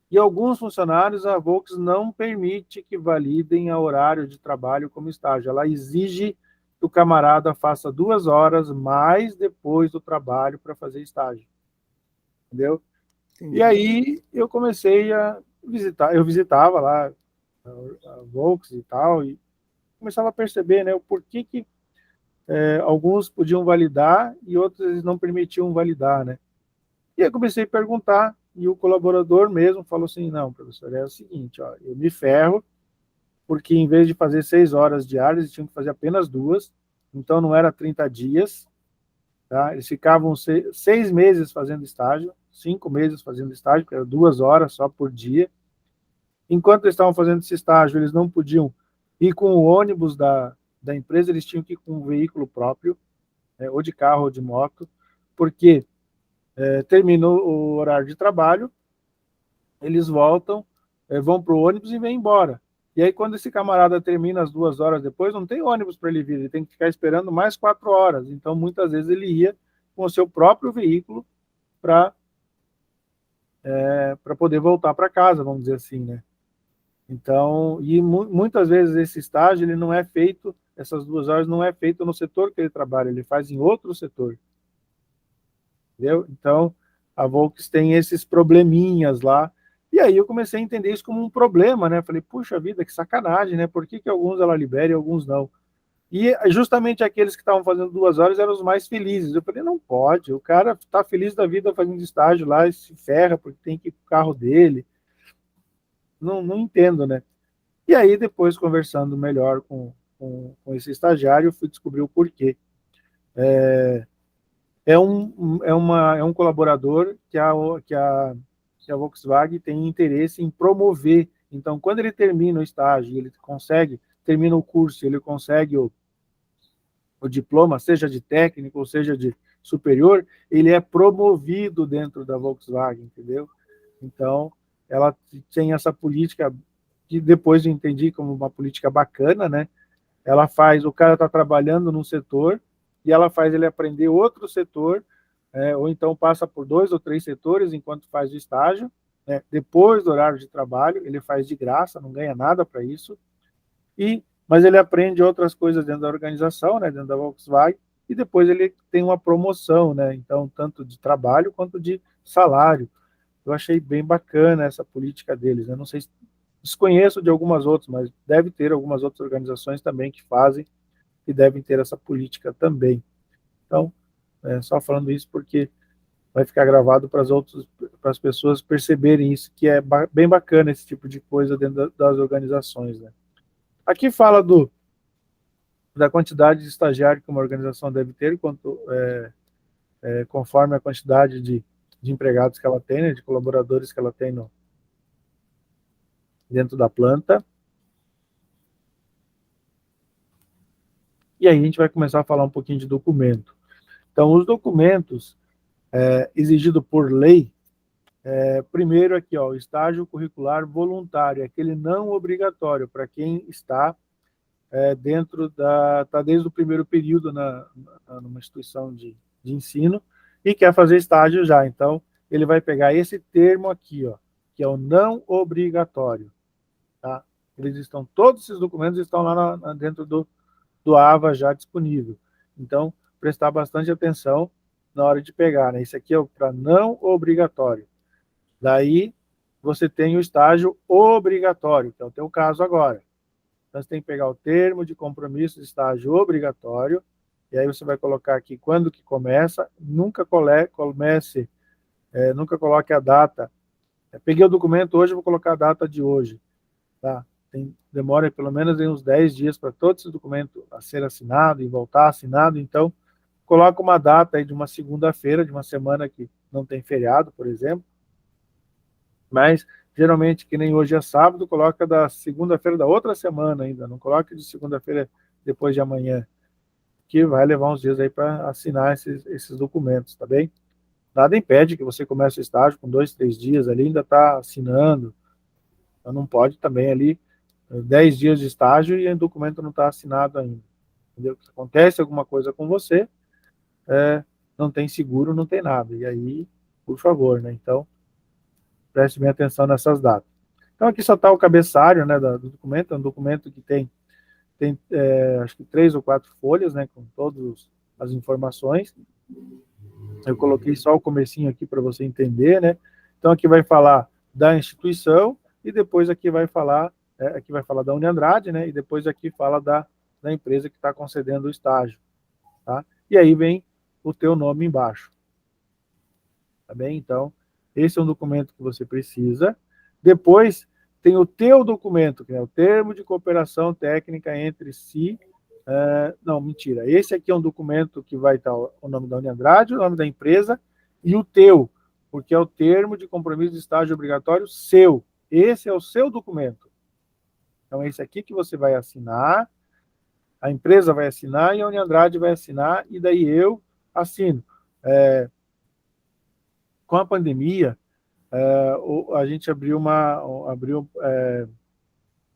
E alguns funcionários, a Volks não permite que validem a horário de trabalho como estágio. Ela exige que o camarada faça 2 horas mais depois do trabalho para fazer estágio. Entendeu? E Entendi. aí eu comecei a visitar, eu visitava lá a Volks e tal, e começava a perceber, né, o porquê que alguns podiam validar e outros eles não permitiam validar, né? E aí comecei a perguntar, e o colaborador mesmo falou assim, não, professor, é o seguinte, ó, eu me ferro, porque em vez de fazer 6 horas diárias, eles tinham que fazer apenas 2, então não era 30 dias, tá? Eles ficavam 6 meses fazendo estágio, 5 meses fazendo estágio, que era 2 horas só por dia. Enquanto eles estavam fazendo esse estágio, eles não podiam ir com o ônibus da empresa, eles tinham que ir com um veículo próprio, né, ou de carro ou de moto, porque terminou o horário de trabalho, eles voltam, vão para o ônibus e vêm embora. E aí, quando esse camarada termina as 2 horas depois, não tem ônibus para ele vir, ele tem que ficar esperando mais 4 horas. Então, muitas vezes, ele ia com o seu próprio veículo para poder voltar para casa, vamos dizer assim, né? Então, e muitas vezes esse estágio ele não é feito essas 2 horas não é feito no setor que ele trabalha, ele faz em outro setor. Entendeu? Então, a Volks tem esses probleminhas lá. E aí eu comecei a entender isso como um problema, né? Falei, puxa vida, que sacanagem, né? Por que alguns ela libera e alguns não? E justamente aqueles que estavam fazendo 2 horas eram os mais felizes. Eu falei, não pode, o cara está feliz da vida fazendo estágio lá e se ferra porque tem que ir pro carro dele. Não entendo, né? E aí, depois, conversando melhor com esse estagiário, eu fui descobrir o porquê. É um colaborador que a Volkswagen tem interesse em promover. Então, quando ele termina o estágio, ele termina o curso, ele consegue o diploma, seja de técnico ou seja de superior, ele é promovido dentro da Volkswagen, entendeu? Então, ela tem essa política que depois eu entendi como uma política bacana, né? Ela faz, o cara está trabalhando num setor e ela faz ele aprender outro setor, ou então passa por 2 ou 3 setores enquanto faz o estágio, né? Depois do horário de trabalho, ele faz de graça, não ganha nada para isso, mas ele aprende outras coisas dentro da organização, né, dentro da Volkswagen, e depois ele tem uma promoção, né, então, tanto de trabalho quanto de salário. Eu achei bem bacana essa política deles, né? Não sei, desconheço de algumas outras, mas deve ter algumas outras organizações também que fazem e devem ter essa política também. Então, só falando isso porque vai ficar gravado para as pessoas perceberem isso, que é bem bacana esse tipo de coisa dentro das organizações, né? Aqui fala da quantidade de estagiário que uma organização deve ter, conforme a quantidade de empregados que ela tem, né, de colaboradores que ela tem dentro da planta. E aí a gente vai começar a falar um pouquinho de documento. Então, os documentos exigidos por lei, primeiro aqui, ó, o estágio curricular voluntário, aquele não obrigatório para quem está dentro está desde o primeiro período numa instituição de ensino e quer fazer estágio já. Então, ele vai pegar esse termo aqui, ó, que é o não obrigatório. Tá? Todos esses documentos estão lá dentro do AVA já disponível. Então, prestar bastante atenção na hora de pegar, né? Isso aqui é para não obrigatório. Daí, você tem o estágio obrigatório, que é o teu caso agora. Então, você tem que pegar o termo de compromisso de estágio obrigatório, e aí você vai colocar aqui quando que começa, nunca coloque a data. Peguei o documento hoje, vou colocar a data de hoje. Tá? Demora pelo menos uns 10 dias para todo esse documento a ser assinado e voltar assinado, então coloca uma data aí de uma segunda-feira, de uma semana que não tem feriado, por exemplo, mas geralmente, que nem hoje é sábado, coloca da segunda-feira da outra semana ainda, não coloca de segunda-feira depois de amanhã, que vai levar uns dias aí para assinar esses documentos, tá bem? Nada impede que você comece o estágio com 2, 3 dias ali, ainda está assinando, então não pode também ali 10 dias de estágio e o documento não está assinado ainda. Entendeu? Se acontece alguma coisa com você, não tem seguro, não tem nada. E aí, por favor, né? Então, preste bem atenção nessas datas. Então, aqui só está o cabeçalho, né, do documento. É um documento que tem acho que 3 ou 4 folhas, né, com todas as informações. Eu coloquei só o comecinho aqui para você entender, né? Então, aqui vai falar da instituição e depois aqui vai falar da Uniandrade, né? E depois aqui fala da empresa que está concedendo o estágio, tá? E aí vem o teu nome embaixo, tá bem? Então, esse é um documento que você precisa. Depois tem o teu documento, que é o termo de cooperação técnica entre si. Não, mentira. Esse aqui é um documento que vai estar o nome da Uniandrade, o nome da empresa e o teu, porque é o termo de compromisso de estágio obrigatório seu. Esse é o seu documento. Então, esse aqui que você vai assinar, a empresa vai assinar e a Uniandrade vai assinar, e daí eu assino. Com a pandemia, a gente abriu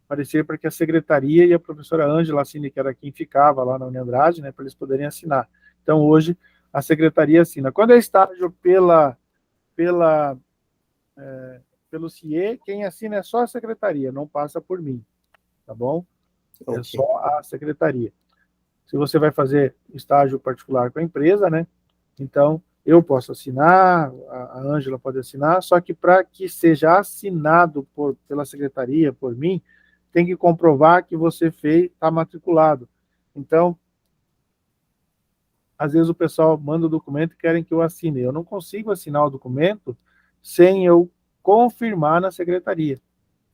parecer para que a secretaria e a professora Ângela assine, que era quem ficava lá na Uniandrade, né, para eles poderem assinar. Então, hoje, a secretaria assina. Quando é estágio pelo CIE, quem assina é só a secretaria, não passa por mim, tá bom? É Ok. só a secretaria. se você vai fazer estágio particular com a empresa, né? Então, eu posso assinar, a Ângela pode assinar, só que para que seja assinado pela secretaria, por mim, tem que comprovar que você fez, está matriculado. Então, às vezes o pessoal manda o documento e querem que eu assine. Eu não consigo assinar o documento sem eu confirmar na secretaria.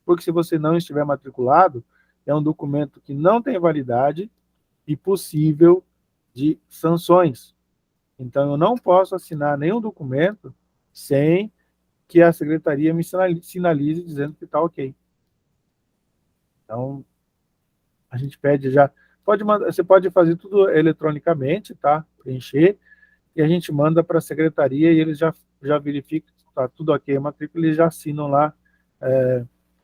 Porque se você não estiver matriculado, é um documento que não tem validade e possível de sanções. Então, eu não posso assinar nenhum documento sem que a secretaria me sinalize dizendo que está ok. Então, a gente pede já. Você pode fazer tudo eletronicamente, tá? Preencher, e a gente manda para a secretaria e eles já verificam se está tudo ok a matrícula, eles já assinam lá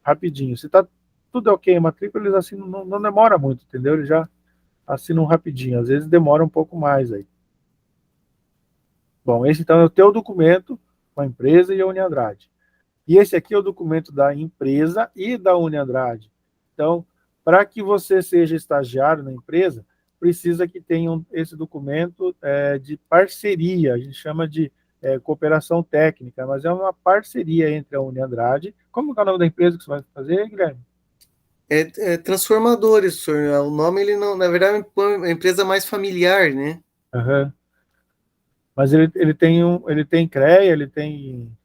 rapidinho. Se está tudo ok a matrícula, eles assinam, não demora muito, entendeu? Eles já assinam rapidinho, às vezes demora um pouco mais aí. Bom, esse então é o teu documento com a empresa e a Uniandrade. E esse aqui é o documento da empresa e da Uniandrade. Então, para que você seja estagiário na empresa, precisa que tenham esse documento de parceria, a gente chama de cooperação técnica, mas é uma parceria entre a Uniandrade. Como é o nome da empresa que você vai fazer, Guilherme? Transformadores, senhor. O nome, ele não, na verdade, é uma empresa mais familiar, né? Uhum. Mas ele tem CREA, ele tem.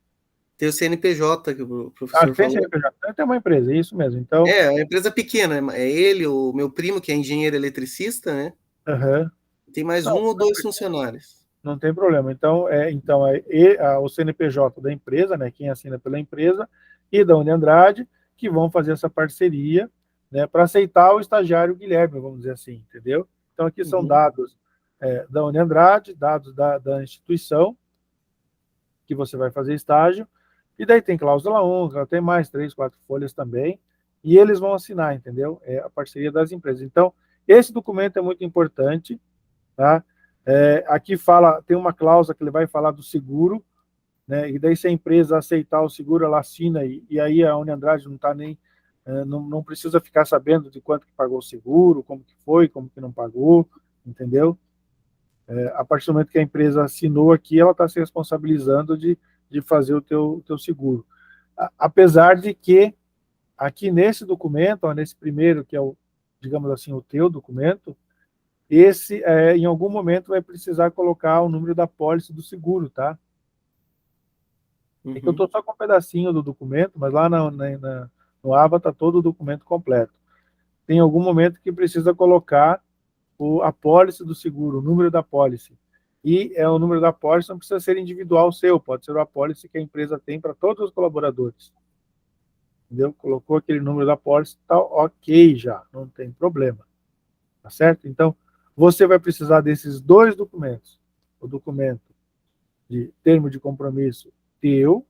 Tem o CNPJ que o Ah, professor ele tem falou. CNPJ, então tem uma empresa, isso mesmo. Então, É uma empresa pequena. É ele, o meu primo, que é engenheiro eletricista, né? uhum. Tem mais Não, um ou dois funcionários. não tem problema. Então o CNPJ da empresa, né, quem assina pela empresa, e da Uniandrade, que vão fazer essa parceria, né, para aceitar o estagiário Guilherme, vamos dizer assim, entendeu? Então, aqui são Uhum. dados da Uniandrade, dados da instituição que você vai fazer estágio, e daí tem cláusula 1, tem mais 3, 4 folhas também, e eles vão assinar, entendeu? É a parceria das empresas. Então, esse documento é muito importante, tá? Aqui tem uma cláusula que ele vai falar do seguro, né? E daí se a empresa aceitar o seguro, ela assina, e aí a Uniandrade não está nem, não precisa ficar sabendo de quanto que pagou o seguro, como que foi, como que não pagou, entendeu? A partir do momento que a empresa assinou aqui, ela está se responsabilizando de fazer o teu seguro. Apesar de que aqui nesse documento, ó, nesse primeiro, que é o, digamos assim, o teu documento, esse, em algum momento, vai precisar colocar o número da pólice do seguro, tá? É que eu Uhum. estou só com um pedacinho do documento, mas lá no ABA está todo o documento completo. Tem algum momento que precisa colocar a pólice do seguro, o número da pólice. E o número da pólice não precisa ser individual seu, pode ser a pólice que a empresa tem para todos os colaboradores. Entendeu? Colocou aquele número da pólice, tá ok já, não tem problema. Tá certo? Então, você vai precisar desses dois documentos. O documento de termo de compromisso teu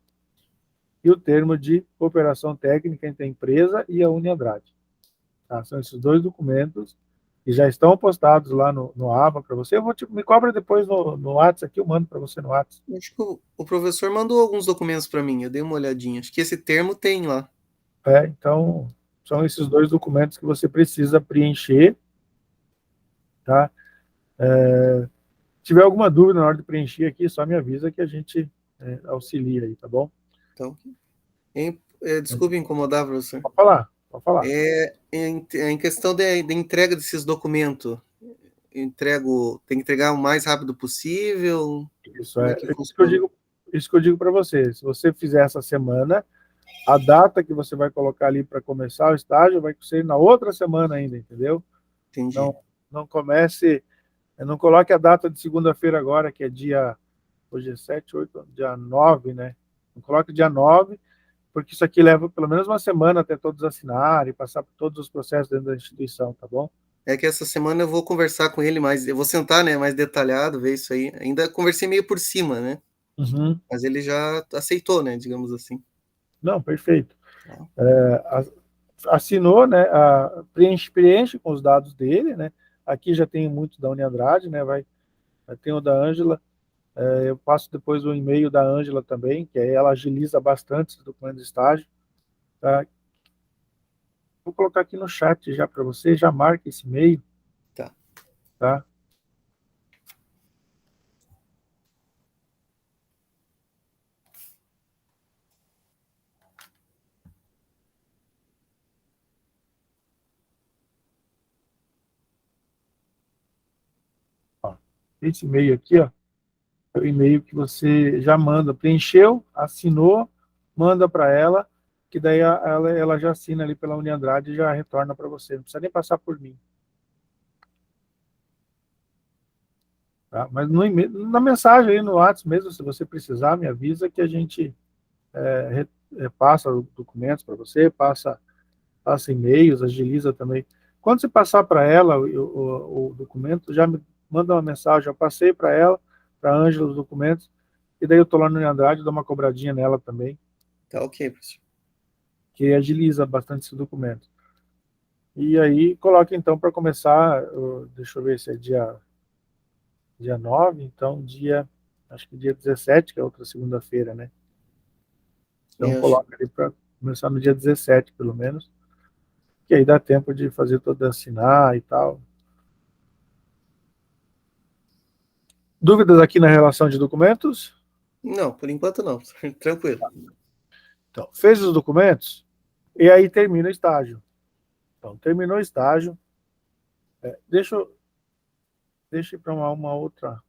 e o termo de cooperação técnica entre a empresa e a Uniandrade. Tá? São esses dois documentos que já estão postados lá no ABA para você. Me cobra depois no WhatsApp aqui, eu mando para você no WhatsApp. Acho que o professor mandou alguns documentos para mim, eu dei uma olhadinha. Acho que esse termo tem lá. Então, são esses dois documentos que você precisa preencher. Tá? Se tiver alguma dúvida na hora de preencher aqui, só me avisa que a gente auxilia aí, tá bom? Então, desculpe incomodar, professor. Pode falar, pode falar. Em questão de entrega desses documentos, tem que entregar o mais rápido possível? Isso Como é é que funciona? isso que eu digo para você. Se você fizer essa semana, a data que você vai colocar ali para começar o estágio vai ser na outra semana ainda, entendeu? Entendi. Não, não comece, não coloque a data de segunda-feira agora, que é hoje é 7, 8, dia 9, né? Não coloque dia 9, porque isso aqui leva pelo menos uma semana até todos assinarem, passar por todos os processos dentro da instituição, tá bom? É que essa semana eu vou conversar com ele mais, eu vou sentar, né, mais detalhado, ver isso aí. Ainda conversei meio por cima, né? Uhum. Mas ele já aceitou, né, digamos assim. Não, perfeito. Tá. Assinou, né? Preenche com os dados dele, né? Aqui já tem muito da Uniandrade, né? Tem o da Ângela. Eu passo depois o e-mail da Ângela também, que aí ela agiliza bastante esse documento de estágio. Tá? Vou colocar aqui no chat já para você, já marca esse e-mail. Tá. tá? Ó, esse e-mail aqui, ó, é o e-mail que você já manda, preencheu, assinou, manda para ela, que daí ela já assina ali pela Uniandrade e já retorna para você. Não precisa nem passar por mim. Tá? Mas no na mensagem aí no WhatsApp mesmo, se você precisar, me avisa que a gente passa documentos para você, passa e-mails, agiliza também. Quando você passar para ela o documento, já me manda uma mensagem, eu passei para ela, para a Ângela os documentos, e daí eu estou lá no Andrade, dou uma cobradinha nela também. Tá ok, professor. Que agiliza bastante esse documento. E aí, coloca então para começar, deixa eu ver se é dia 9, então acho que dia 17, que é outra segunda-feira, né? Então Isso. coloca ali para começar no dia 17, pelo menos, que aí dá tempo de fazer todo assinar e tal. Dúvidas aqui na relação de documentos? Não, por enquanto não. Tranquilo. Então, fez os documentos e aí termina o estágio. Então, terminou o estágio. Deixa eu ir para uma outra,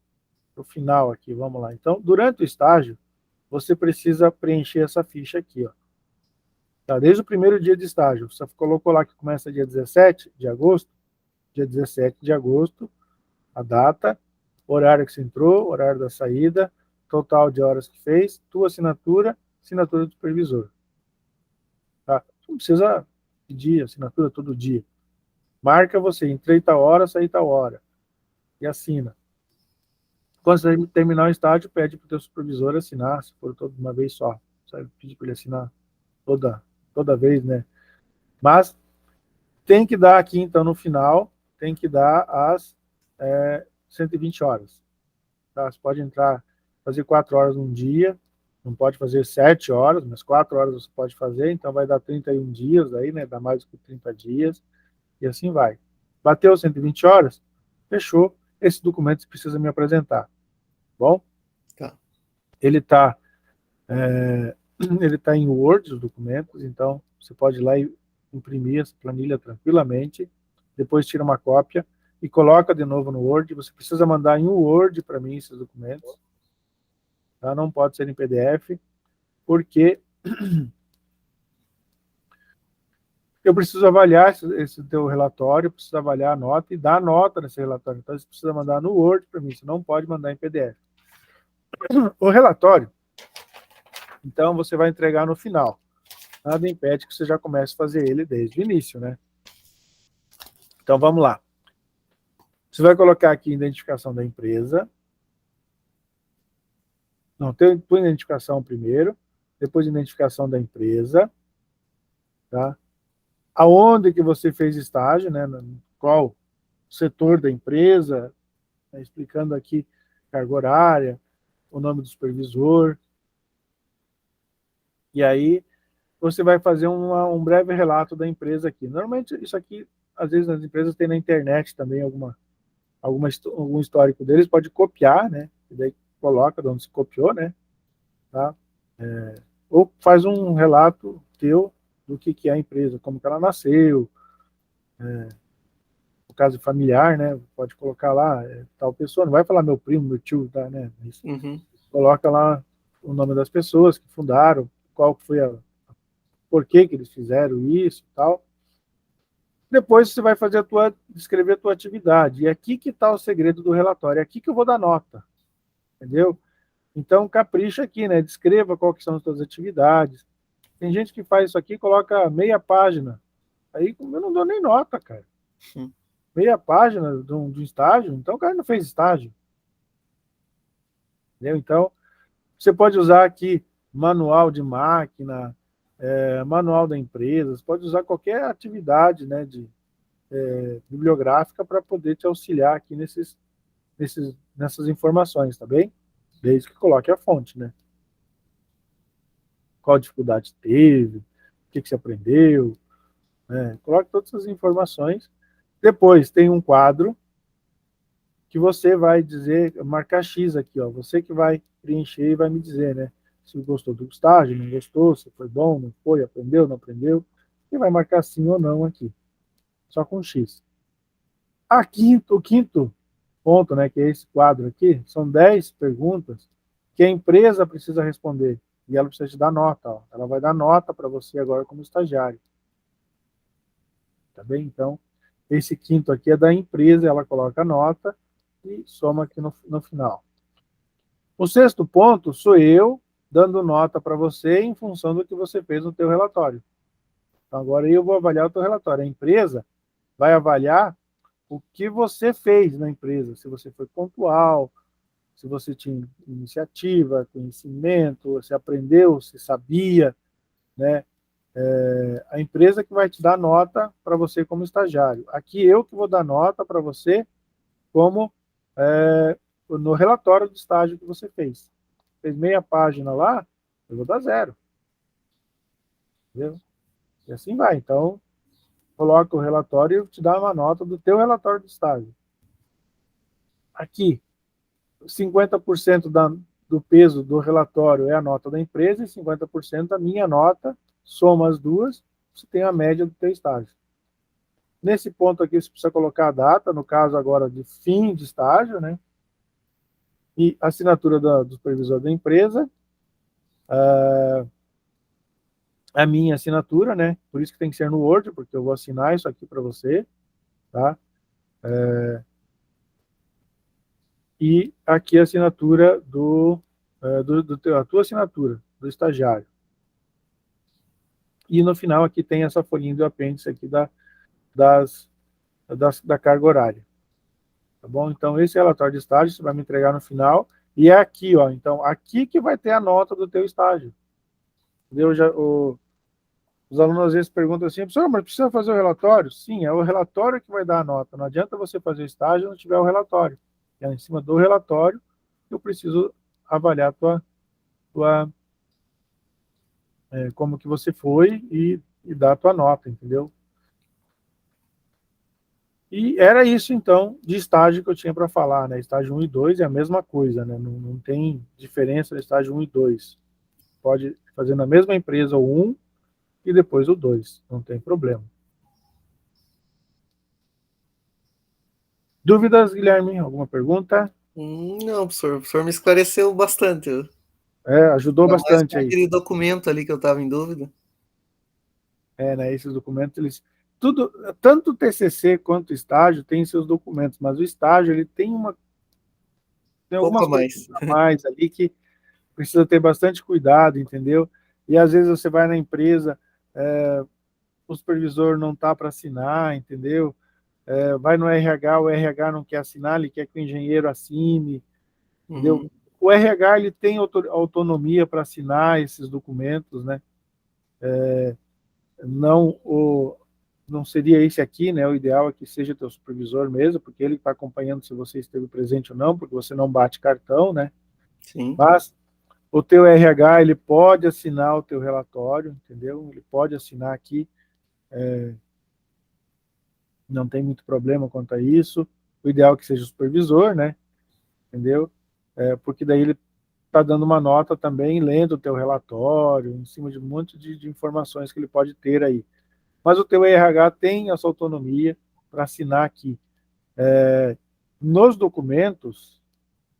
para o final aqui, vamos lá. Então, durante o estágio, você precisa preencher essa ficha aqui, ó. Tá, desde o primeiro dia de estágio, você colocou lá que começa dia 17 de agosto, dia 17 de agosto, a data, horário que você entrou, horário da saída, total de horas que fez, tua assinatura, assinatura do supervisor. Tá? Não precisa pedir assinatura todo dia. Marca você, entrei tal hora, saí tal hora. E assina. Quando você terminar o estágio, pede para o teu supervisor assinar, se for toda uma vez só. Você pedir para ele assinar toda vez, né? Mas tem que dar aqui, então, no final, tem que dar as 120 horas. Tá? Você pode entrar, fazer 4 horas num dia, não pode fazer 7 horas, mas 4 horas você pode fazer, então vai dar 31 dias aí, né? Dá mais do que 30 dias, e assim vai. Bateu 120 horas? Fechou. Esse documento você precisa me apresentar. Bom? Tá. Ele está em Word, os documentos, então você pode ir lá e imprimir essa planilha tranquilamente, depois tira uma cópia e coloca de novo no Word. Você precisa mandar em Word para mim esses documentos, tá? Não pode ser em PDF, porque eu preciso avaliar esse teu relatório, preciso avaliar a nota e dar nota nesse relatório. Então você precisa mandar no Word para mim, você não pode mandar em PDF. O relatório, então, você vai entregar no final. Nada impede que você já comece a fazer ele desde o início, né? Então, vamos lá. Você vai colocar aqui a identificação da empresa. Não, põe a identificação primeiro, depois a identificação da empresa, tá? Aonde que você fez estágio, né? Qual setor da empresa, né? Explicando aqui carga horária, o nome do supervisor. E aí, você vai fazer um breve relato da empresa aqui. Normalmente, isso aqui, às vezes, nas empresas tem na internet também algum histórico deles, pode copiar, né? E daí coloca de onde se copiou, né? Tá? Ou faz um relato teu do que é a empresa, como que ela nasceu, o caso familiar, né? Pode colocar lá tal pessoa, não vai falar meu primo, meu tio, tá, né? Uhum. Coloca lá o nome das pessoas que fundaram, qual foi por que eles fizeram isso e tal. Depois você vai fazer descrever a tua atividade. E é aqui que está o segredo do relatório. É aqui que eu vou dar nota. Entendeu? Então, capricha aqui, né? Descreva qual que são as suas atividades. Tem gente que faz isso aqui e coloca meia página. Aí eu não dou nem nota, cara. Meia página de um estágio, então o cara não fez estágio. Entendeu? Então, você pode usar aqui manual de máquina, manual da empresa, você pode usar qualquer atividade, né, bibliográfica para poder te auxiliar aqui nessas informações, tá bem? Desde que coloque a fonte, né? Qual dificuldade teve, o que você aprendeu, né? Coloque todas essas informações. Depois tem um quadro que você vai dizer, marcar X aqui, ó, você que vai preencher e vai me dizer, né, se gostou do estágio, não gostou, se foi bom, não foi, aprendeu, não aprendeu, e vai marcar sim ou não aqui, só com X. O quinto ponto, né, que é esse quadro aqui, são 10 perguntas que a empresa precisa responder, e ela precisa te dar nota, ó. Ela vai dar nota para você agora como estagiário. Tá bem? Então, esse quinto aqui é da empresa, ela coloca a nota e soma aqui no final. O sexto ponto sou eu dando nota para você em função do que você fez no teu relatório. Então, agora eu vou avaliar o teu relatório. A empresa vai avaliar o que você fez na empresa, se você foi pontual, se você tinha iniciativa, conhecimento, se aprendeu, se sabia, né? A empresa que vai te dar nota para você como estagiário. Aqui eu que vou dar nota para você como no relatório do estágio que você fez. Fez meia página lá, eu vou dar 0. Entendeu? E assim vai. Então, coloca o relatório e te dá uma nota do teu relatório do estágio. Aqui, 50% do peso do relatório é a nota da empresa e 50% a minha nota, soma as duas, você tem a média do teu estágio. Nesse ponto aqui, você precisa colocar a data, no caso agora de fim de estágio, né? E a assinatura do supervisor da empresa, a minha assinatura, né? Por isso que tem que ser no Word, porque eu vou assinar isso aqui para você, tá? E aqui a assinatura a tua assinatura, do estagiário. E no final aqui tem essa folhinha do apêndice aqui da carga horária. Tá bom? Então, esse relatório de estágio você vai me entregar no final. E é aqui, ó. Então, aqui que vai ter a nota do teu estágio. Entendeu? Os alunos às vezes perguntam assim, professor, mas precisa fazer o relatório? Sim, é o relatório que vai dar a nota. Não adianta você fazer o estágio se não tiver o relatório. É em cima do relatório que eu preciso avaliar como que você foi e dar a tua nota, entendeu? E era isso, então, de estágio que eu tinha para falar, né? Estágio 1 e 2 é a mesma coisa, né? Não tem diferença no estágio 1 e 2. Pode fazer na mesma empresa o 1 e depois o 2, não tem problema. Dúvidas, Guilherme? Alguma pergunta? Não, professor. O professor me esclareceu bastante. Ajudou Ainda mais bastante com aí. aquele documento ali que eu estava em dúvida. Né? Esses documentos, tanto o TCC quanto o estágio tem seus documentos, mas o estágio ele tem Pouco algumas a coisas mais. a mais ali que precisa ter bastante cuidado, entendeu? E às vezes você vai na empresa, o supervisor não está para assinar, entendeu? Vai no RH, o RH não quer assinar, ele quer que o engenheiro assine, entendeu? Uhum. O RH ele tem autonomia para assinar esses documentos, né? Não seria esse aqui, né? O ideal é que seja teu supervisor mesmo, porque ele está acompanhando se você esteve presente ou não, porque você não bate cartão, né? Sim. Mas o teu RH, ele pode assinar o teu relatório, entendeu? Ele pode assinar aqui, não tem muito problema quanto a isso. O ideal é que seja o supervisor, né? Entendeu? Porque daí ele está dando uma nota também, lendo o teu relatório, em cima de um monte de informações que ele pode ter aí. Mas o teu RH tem essa autonomia para assinar aqui. Nos documentos,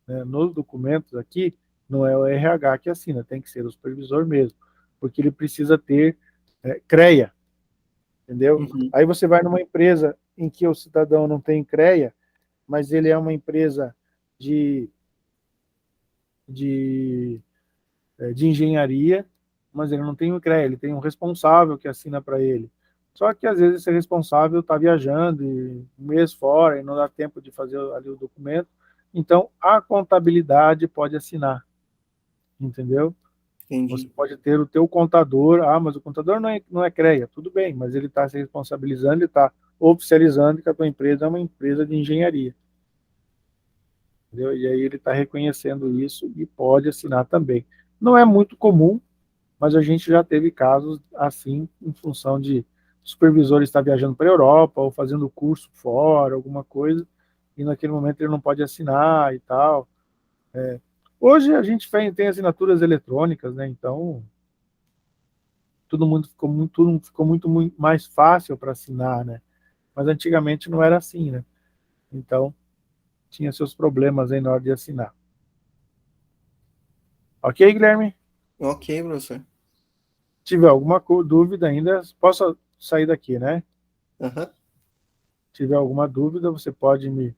né, nos documentos aqui, não é o RH que assina, tem que ser o supervisor mesmo, porque ele precisa ter CREA, entendeu? Uhum. Aí você vai numa empresa em que o cidadão não tem CREA, mas ele é uma empresa de, de, de engenharia, mas ele não tem o CREA, ele tem um responsável que assina para ele. Só que às vezes esse responsável está viajando um mês fora e não dá tempo de fazer ali o documento. Então a contabilidade pode assinar, entendeu? Você Entendi. pode ter o teu contador, mas o contador não é CREA, tudo bem, mas ele está se responsabilizando, ele está oficializando que a tua empresa é uma empresa de engenharia. Entendeu? E aí ele está reconhecendo isso e pode assinar também. Não é muito comum, mas a gente já teve casos assim, em função de supervisor estar viajando para a Europa ou fazendo curso fora, alguma coisa. e naquele momento ele não pode assinar e tal. Hoje a gente tem assinaturas eletrônicas, né? Então tudo ficou muito mais fácil para assinar, né? Mas antigamente não era assim, né? Então tinha seus problemas aí na hora de assinar. Ok, Guilherme? Ok, professor. Se tiver alguma dúvida ainda, posso sair daqui, né? Aham. Se tiver alguma dúvida, você pode me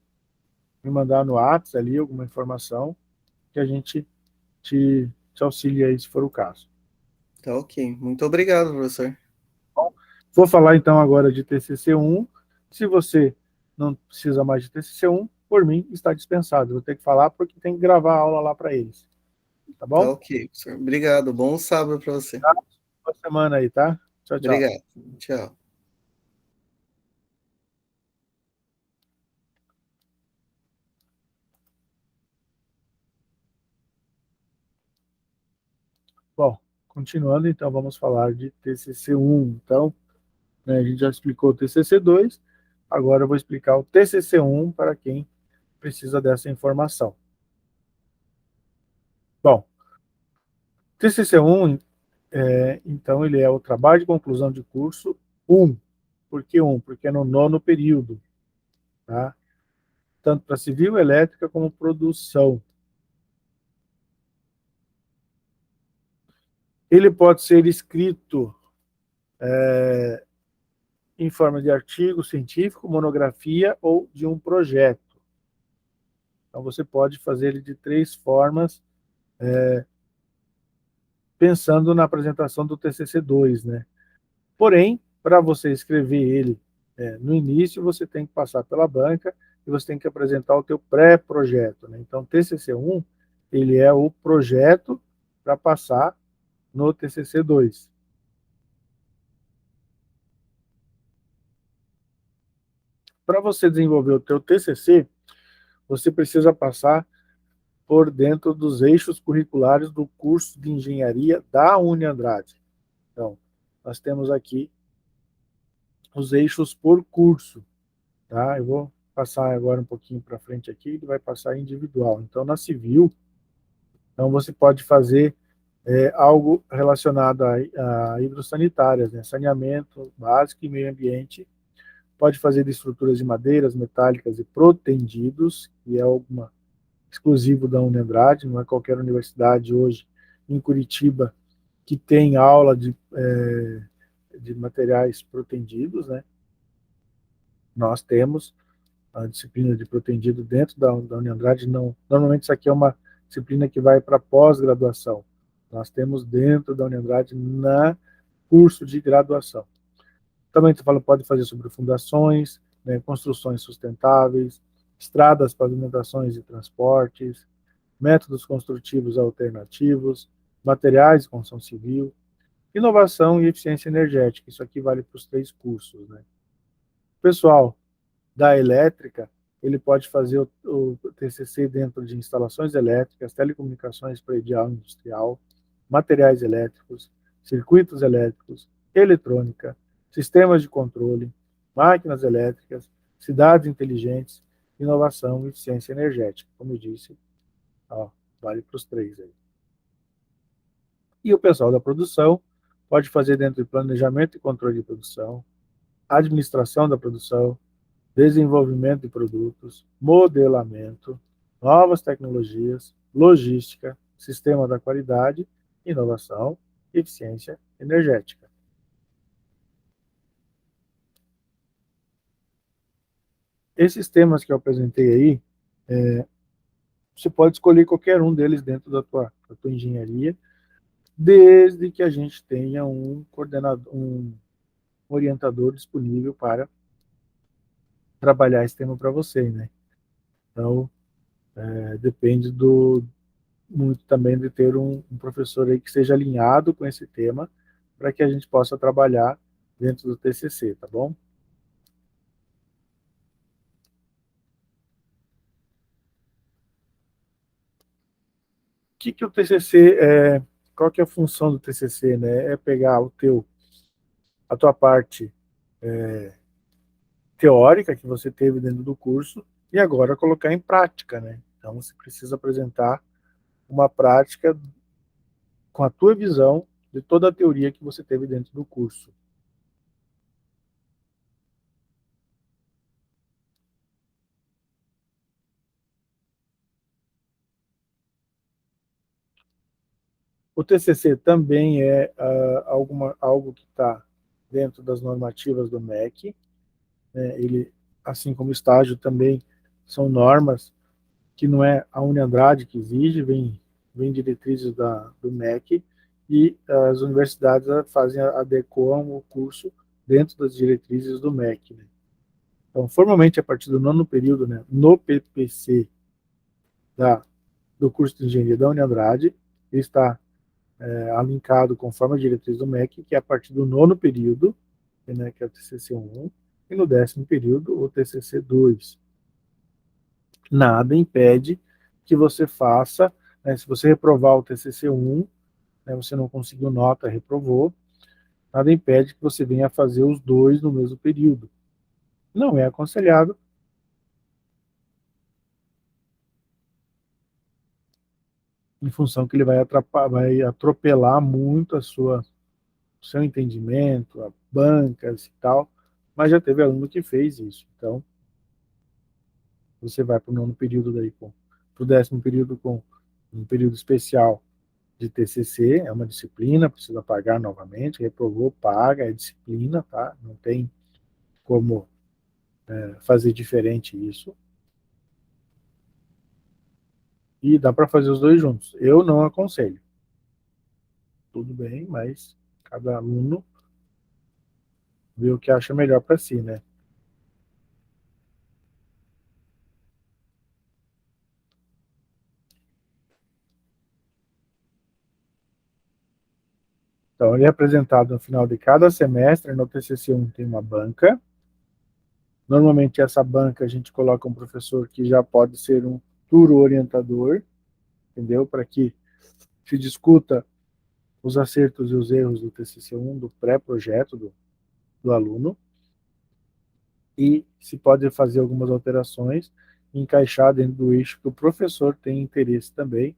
mandar no WhatsApp ali alguma informação que a gente te auxilia aí se for o caso. Tá ok. Muito obrigado, professor. Bom, vou falar então agora de TCC1. Se você não precisa mais de TCC1, por mim está dispensado. Vou ter que falar porque tem que gravar a aula lá para eles. Tá Tá bom? ok, professor. Obrigado. Bom sábado para você. Tá? Boa semana aí, tá? Tchau, tchau. Obrigado. Tchau. Bom, continuando, então vamos falar de TCC1. Então, né, a gente já explicou o TCC2, agora eu vou explicar o TCC1 para quem precisa dessa informação. Bom, TCC1, então, ele é o trabalho de conclusão de curso 1. Por que 1? Porque é no nono período, tá? Tanto para civil, elétrica, como produção. Ele pode ser escrito em forma de artigo científico, monografia ou de um projeto. Então, você pode fazer ele de 3 formas, pensando na apresentação do TCC2, né? Porém, para você escrever ele no início, você tem que passar pela banca e você tem que apresentar o teu pré-projeto, né? Então, TCC1, ele é o projeto para passar no TCC2. Para você desenvolver o teu TCC, você precisa passar por dentro dos eixos curriculares do curso de engenharia da Uniandrade. Então, nós temos aqui os eixos por curso, tá? Eu vou passar agora um pouquinho para frente aqui, ele vai passar individual. Então, na civil, então você pode fazer algo relacionado a hidrossanitárias, né? Saneamento básico e meio ambiente. Pode fazer de estruturas de madeiras, metálicas e protendidos, que é alguma exclusivo da Unandrade, não é qualquer universidade hoje em Curitiba que tem aula de materiais protendidos, né? Nós temos a disciplina de protendido dentro da Unandrade, não, normalmente isso aqui é uma disciplina que vai para pós-graduação. Nós temos dentro da Unandrade na curso de graduação. Também tu fala, pode fazer sobre fundações, né, construções sustentáveis, estradas, pavimentações e transportes, métodos construtivos alternativos, materiais de construção civil, inovação e eficiência energética. Isso aqui vale para os 3 cursos, né? Pessoal da elétrica, ele pode fazer o TCC dentro de instalações elétricas, telecomunicações predial e industrial, materiais elétricos, circuitos elétricos, eletrônica, sistemas de controle, máquinas elétricas, cidades inteligentes, inovação e eficiência energética. Como eu disse, ó, vale para os 3 aí. E o pessoal da produção pode fazer dentro de planejamento e controle de produção, administração da produção, desenvolvimento de produtos, modelamento, novas tecnologias, logística, sistema da qualidade, inovação e eficiência energética. Esses temas que eu apresentei aí, você pode escolher qualquer um deles dentro da tua engenharia, desde que a gente tenha um coordenador, um orientador disponível para trabalhar esse tema para você, né? Então, depende muito também de ter um professor aí que seja alinhado com esse tema para que a gente possa trabalhar dentro do TCC, tá bom? Que o TCC qual que é a função do TCC, né? É pegar a tua parte teórica que você teve dentro do curso e agora colocar em prática, né? Então você precisa apresentar uma prática com a tua visão de toda a teoria que você teve dentro do curso. O TCC também é algo que está dentro das normativas do MEC, né? Ele, assim como o estágio, também são normas que não é a Uniandrade que exige, vem diretrizes do MEC, e as universidades adequam o curso dentro das diretrizes do MEC. Né? Então, formalmente, a partir do nono período, né, no PPC do curso de engenharia da Uniandrade, ele está alinkado conforme a diretriz do MEC, que é a partir do nono período, né, que é o TCC1, e no 10º período, o TCC2. Nada impede que você faça, né, se você reprovar o TCC1, né, você não conseguiu nota, reprovou, nada impede que você venha fazer os dois no mesmo período. Não é aconselhável, em função que ele vai atropelar muito seu entendimento, a bancas e tal, mas já teve aluno que fez isso. Então, você vai para o nono período daí, para o 10º período com um período especial de TCC, é uma disciplina, precisa pagar novamente, reprovou, paga, é disciplina, tá? Não tem como fazer diferente isso. E dá para fazer os dois juntos. Eu não aconselho. Tudo bem, mas cada aluno vê o que acha melhor para si, né? Então, ele é apresentado no final de cada semestre. No TCC1 tem uma banca. Normalmente, essa banca a gente coloca um professor que já pode ser um duro orientador, entendeu? Para que se discuta os acertos e os erros do TCC1, do pré-projeto do aluno, e se pode fazer algumas alterações e encaixar dentro do eixo que o professor tem interesse também,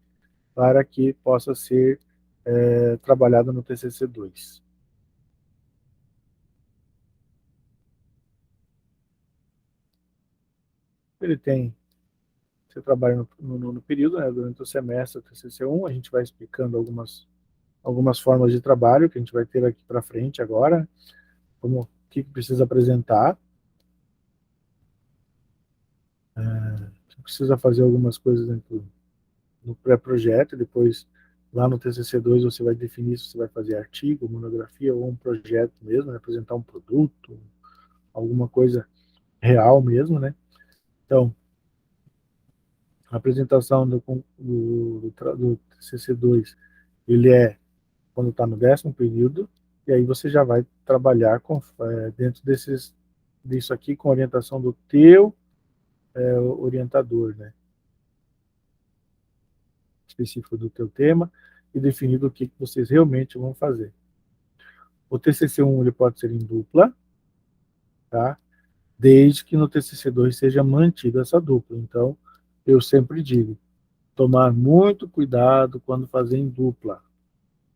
para que possa ser trabalhado no TCC2. Ele tem, você trabalha no nono período, né, durante o semestre do TCC1, a gente vai explicando algumas formas de trabalho que a gente vai ter aqui para frente agora, como o que precisa apresentar, precisa fazer algumas coisas dentro no pré-projeto, depois lá no TCC2 você vai definir se você vai fazer artigo, monografia ou um projeto mesmo, né, apresentar um produto, alguma coisa real mesmo, né? Então, a apresentação do TCC2, ele é quando está no 10º período, e aí você já vai trabalhar dentro disso aqui com orientação do teu orientador, né? Específico do teu tema e definido o que vocês realmente vão fazer. O TCC1 ele pode ser em dupla, tá? Desde que no TCC2 seja mantida essa dupla. Então, eu sempre digo, tomar muito cuidado quando fazer em dupla.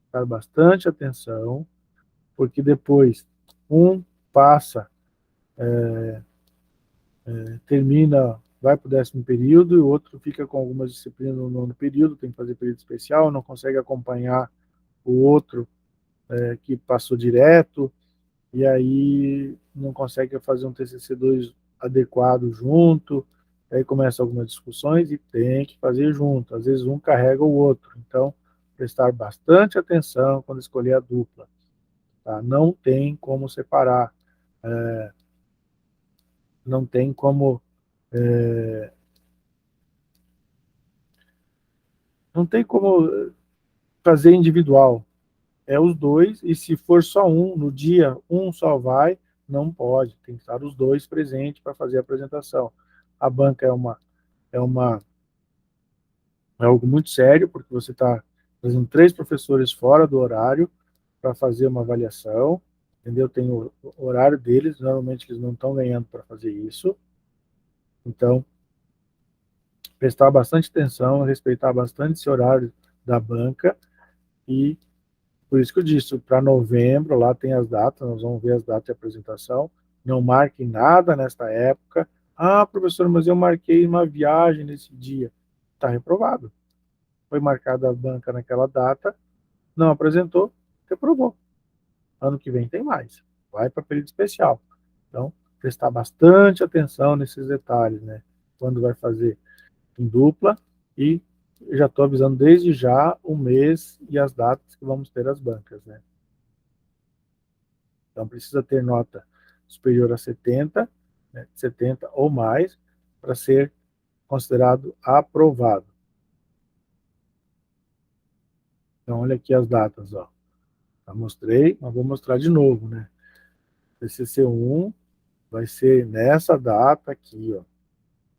Prestar bastante atenção, porque depois um passa, termina, vai para o 10º período e o outro fica com algumas disciplinas no nono período, tem que fazer período especial, não consegue acompanhar o outro que passou direto, e aí não consegue fazer um TCC2 adequado junto, aí começam algumas discussões e tem que fazer junto, às vezes um carrega o outro, então prestar bastante atenção quando escolher a dupla, tá? Não tem como separar, não tem como não tem como fazer individual, é os dois, e se for só um, no dia um só vai, não pode, tem que estar os dois presentes para fazer a apresentação. A banca é uma é algo muito sério, porque você está trazendo 3 professores fora do horário para fazer uma avaliação, entendeu? Tem o horário deles, normalmente eles não estão ganhando para fazer isso, então prestar bastante atenção, respeitar bastante esse horário da banca, e por isso que eu disse, para novembro, lá tem as datas, nós vamos ver as datas de apresentação, não marque nada nesta época. Ah, professor, mas eu marquei uma viagem nesse dia. Está reprovado. Foi marcada a banca naquela data, não apresentou, reprovou. Ano que vem tem mais. Vai para período especial. Então, prestar bastante atenção nesses detalhes, né? Quando vai fazer em dupla, e já estou avisando desde já o mês e as datas que vamos ter as bancas, né? Então, precisa ter nota superior a 70, né, 70 ou mais, para ser considerado aprovado. Então, olha aqui as datas, ó. Já mostrei, mas vou mostrar de novo, né? TCC1 vai ser nessa data aqui, ó.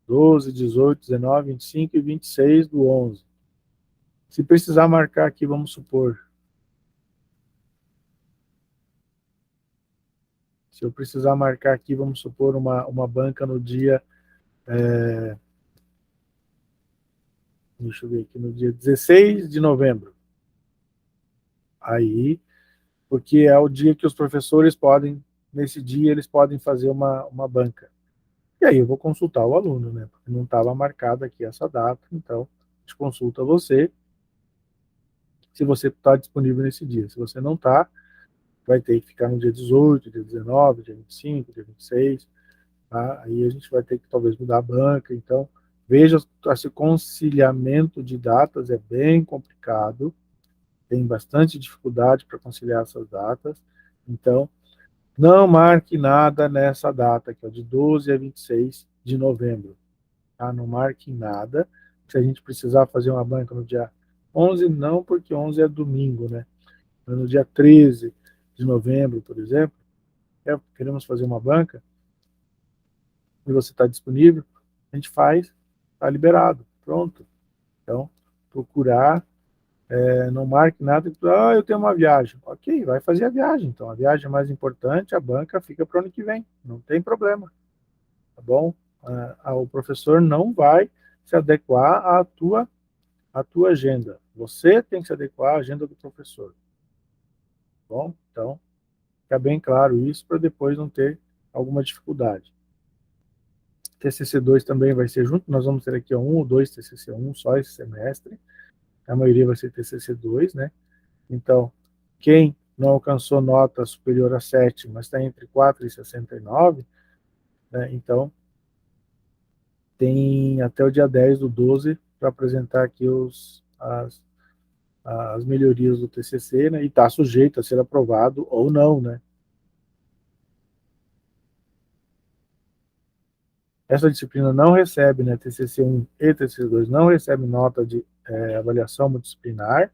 12, 18, 19, 25 e 26 do 11. Se precisar marcar aqui, vamos supor, se eu precisar marcar aqui, vamos supor, uma banca no dia, deixa eu ver aqui, no dia 16 de novembro. Aí, porque é o dia que os professores podem, nesse dia, eles podem fazer uma banca. E aí eu vou consultar o aluno, né? Porque não estava marcada aqui essa data, então a gente consulta você, se você está disponível nesse dia. Se você não está, vai ter que ficar no dia 18, dia 19, dia 25, dia 26, tá? Aí a gente vai ter que talvez mudar a banca. Então, veja, esse conciliamento de datas é bem complicado, tem bastante dificuldade para conciliar essas datas. Então, não marque nada nessa data, que é de 12 a 26 de novembro. Tá? Não marque nada. Se a gente precisar fazer uma banca no dia 11, não, porque 11 é domingo, né? Mas no dia 13 de novembro, por exemplo, queremos fazer uma banca, e você está disponível, a gente faz, está liberado, pronto. Então, procurar, não marque nada, eu tenho uma viagem. Ok, vai fazer a viagem. Então, a viagem é mais importante, a banca fica para o ano que vem, não tem problema, tá bom? O professor não vai se adequar à tua agenda. Você tem que se adequar à agenda do professor, tá bom? Então, fica bem claro isso para depois não ter alguma dificuldade. TCC2 também vai ser junto, nós vamos ter aqui um ou dois TCC1 só esse semestre, a maioria vai ser TCC2, né? Então, quem não alcançou nota superior a 7, mas está entre 4 e 69, né? Então, tem até o dia 10 do 12 para apresentar aqui as melhorias do TCC, né? E está sujeito a ser aprovado ou não, né? Essa disciplina não recebe, né? TCC1 e TCC2 não recebe nota de avaliação multidisciplinar,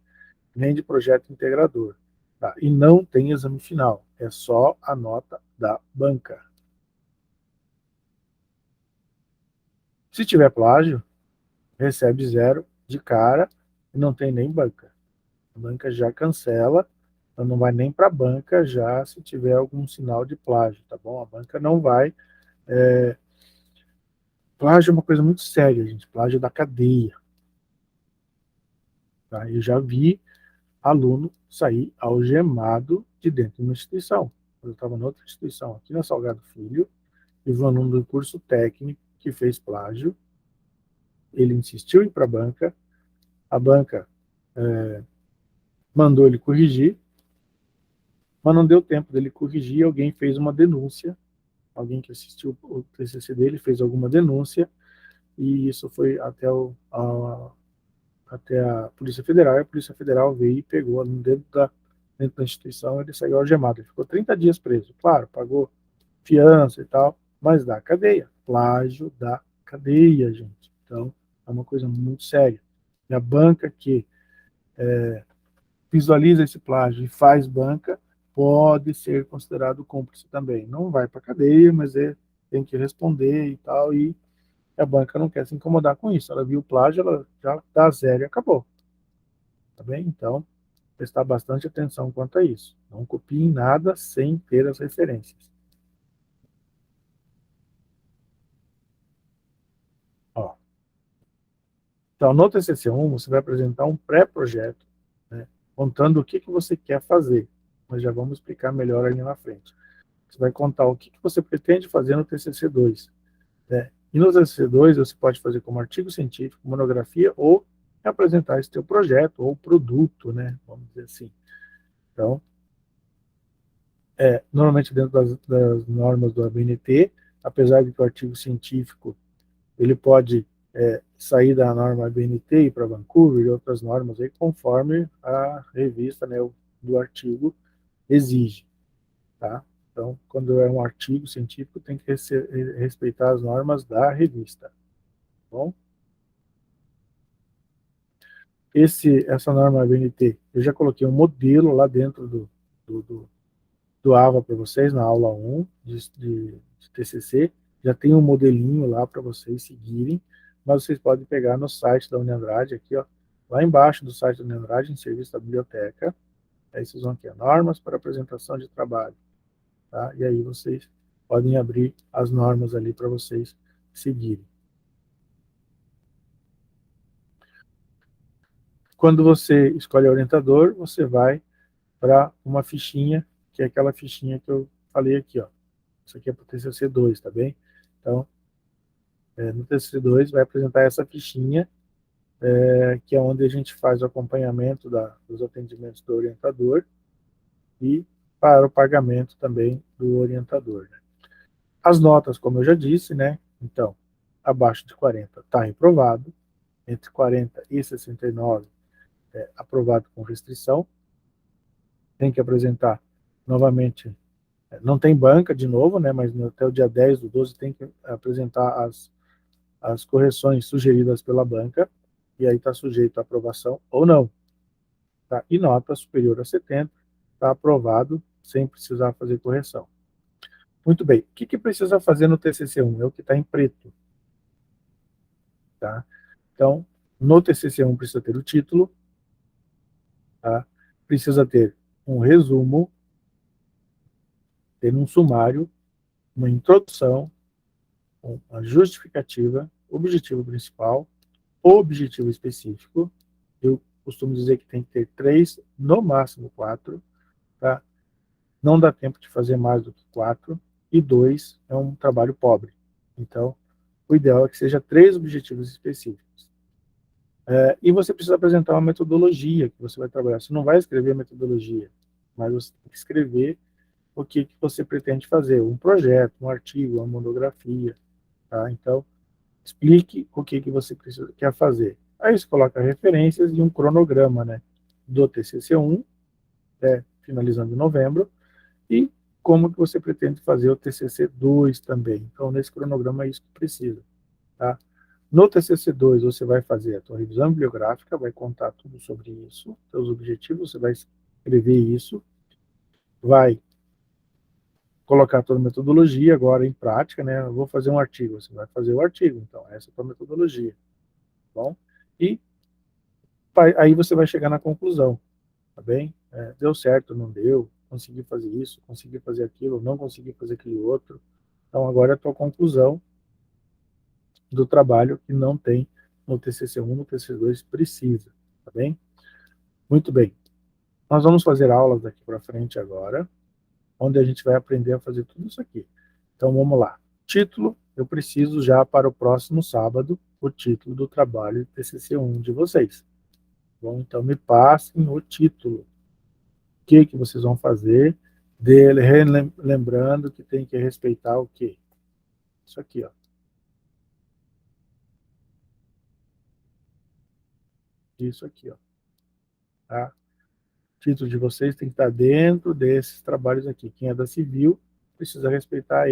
nem de projeto integrador. Tá? E não tem exame final, é só a nota da banca. Se tiver plágio, recebe 0 de cara e não tem nem banca. A banca já cancela, então não vai nem para a banca já se tiver algum sinal de plágio, tá bom? A banca não vai. Plágio é uma coisa muito séria, gente. Plágio é da cadeia. Tá? Eu já vi aluno sair algemado de dentro de uma instituição. Eu estava em outra instituição, aqui na Salgado Filho, e um aluno do curso técnico que fez plágio. Ele insistiu em ir para a banca mandou ele corrigir, mas não deu tempo dele corrigir, alguém fez uma denúncia, alguém que assistiu o TCC dele fez alguma denúncia, e isso foi até a Polícia Federal, e a Polícia Federal veio e pegou dentro da instituição, ele saiu algemado, ele ficou 30 dias preso, claro, pagou fiança e tal, mas da cadeia, plágio da cadeia, gente. Então, é uma coisa muito séria. E a banca que visualiza esse plágio e faz banca pode ser considerado cúmplice também. Não vai para a cadeia, mas tem que responder e tal, e a banca não quer se incomodar com isso. Ela viu o plágio, ela já dá 0 e acabou. Tá bem? Então, prestar bastante atenção quanto a isso. Não copiem nada sem ter as referências. Ó, Então, no TCC1, você vai apresentar um pré-projeto, né, contando o que você quer fazer. Nós já vamos explicar melhor ali na frente. Você vai contar o que você pretende fazer no TCC2. Né? E no TCC2, você pode fazer como artigo científico, monografia, ou apresentar esse teu projeto, ou produto, né, vamos dizer assim. Então, normalmente dentro das normas do ABNT, apesar de que o artigo científico ele pode sair da norma ABNT e ir para Vancouver e outras normas aí, conforme a revista, né, do artigo exige, tá? Então, quando é um artigo científico, tem que respeitar as normas da revista, tá bom? Essa norma ABNT, eu já coloquei um modelo lá dentro do AVA para vocês, na aula 1 de TCC, já tem um modelinho lá para vocês seguirem, mas vocês podem pegar no site da Uniandrade, aqui, ó, lá embaixo do site da Uniandrade, em serviço da biblioteca, aí vocês vão aqui, normas para apresentação de trabalho, tá? E aí vocês podem abrir as normas ali para vocês seguirem. Quando você escolhe orientador, você vai para uma fichinha, que é aquela fichinha que eu falei aqui, ó. Isso aqui é para o TCC2, tá bem? Então, no TCC2 vai apresentar essa fichinha, que é onde a gente faz o acompanhamento dos atendimentos do orientador e para o pagamento também do orientador. Né? As notas, como eu já disse, né? Então, abaixo de 40 está reprovado, entre 40 e 69 aprovado com restrição, tem que apresentar novamente, não tem banca de novo, né? Mas até o dia 10 do 12 tem que apresentar as correções sugeridas pela banca, e aí está sujeito à aprovação ou não. Tá? E nota superior a 70 está aprovado sem precisar fazer correção. Muito bem, o que precisa fazer no TCC1? É o que está em preto. Tá? Então, no TCC1 precisa ter o título, tá? Precisa ter um resumo, ter um sumário, uma introdução, uma justificativa, objetivo principal, objetivo específico. Eu costumo dizer que tem que ter 3, no máximo 4, tá? Não dá tempo de fazer mais do que 4, e 2 é um trabalho pobre. Então, o ideal é que seja 3 objetivos específicos. E você precisa apresentar uma metodologia que você vai trabalhar. Você não vai escrever a metodologia, mas você tem que escrever o que você pretende fazer, um projeto, um artigo, uma monografia, tá? Então, explique o que você quer fazer. Aí você coloca referências e um cronograma, né, do TCC1, finalizando em novembro, e como que você pretende fazer o TCC2 também. Então, nesse cronograma é isso que precisa, tá? No TCC2, você vai fazer a tua revisão bibliográfica, vai contar tudo sobre isso, seus objetivos, você vai escrever isso, vai colocar toda a metodologia agora em prática, né? Eu vou fazer um artigo, você vai fazer o artigo, então, essa é a tua metodologia, tá bom? E aí você vai chegar na conclusão, tá bem? Deu certo, não deu, consegui fazer isso, consegui fazer aquilo, não consegui fazer aquele outro. Então, agora é a tua conclusão do trabalho que não tem no TCC1, no TCC2 precisa, tá bem? Muito bem. Nós vamos fazer aulas daqui para frente agora, onde a gente vai aprender a fazer tudo isso aqui. Então, vamos lá. Título, eu preciso já para o próximo sábado, o título do trabalho de TCC1 de vocês. Bom, então, me passem o título. O que vocês vão fazer dele, lembrando que tem que respeitar o quê? Isso aqui, ó. Isso aqui, ó. Tá? O título de vocês tem que estar dentro desses trabalhos aqui. Quem é da civil precisa respeitar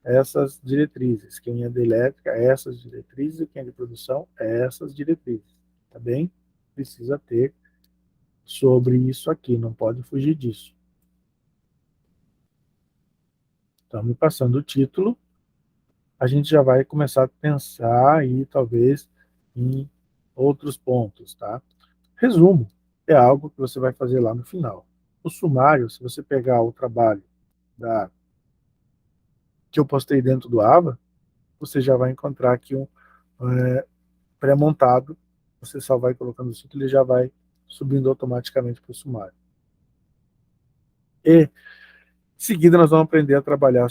essas diretrizes. Quem é da elétrica, essas diretrizes. E quem é de produção, essas diretrizes. Tá bem? Precisa ter sobre isso aqui, não pode fugir disso. Então, me passando o título, a gente já vai começar a pensar aí, talvez, em outros pontos, tá? Resumo é algo que você vai fazer lá no final. O sumário, se você pegar o trabalho que eu postei dentro do AVA, você já vai encontrar aqui pré-montado, você só vai colocando o título e já vai subindo automaticamente para o sumário. E, em seguida, nós vamos aprender a trabalhar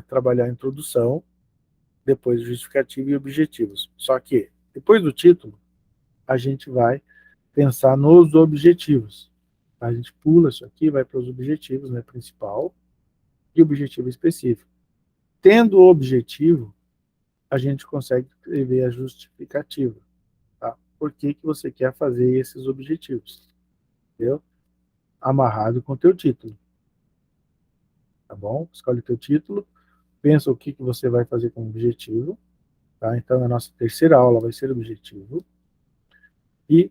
trabalhar a introdução, depois justificativo e objetivos. Só que, depois do título, a gente vai pensar nos objetivos. A gente pula isso aqui, vai para os objetivos, né, principal e objetivo específico. Tendo o objetivo, a gente consegue escrever a justificativa. Tá? Por que você quer fazer esses objetivos? Entendeu? Amarrado com o teu título. Tá bom? Escolhe o teu título, pensa o que você vai fazer com o objetivo. Tá? Então, a nossa terceira aula vai ser objetivo. E,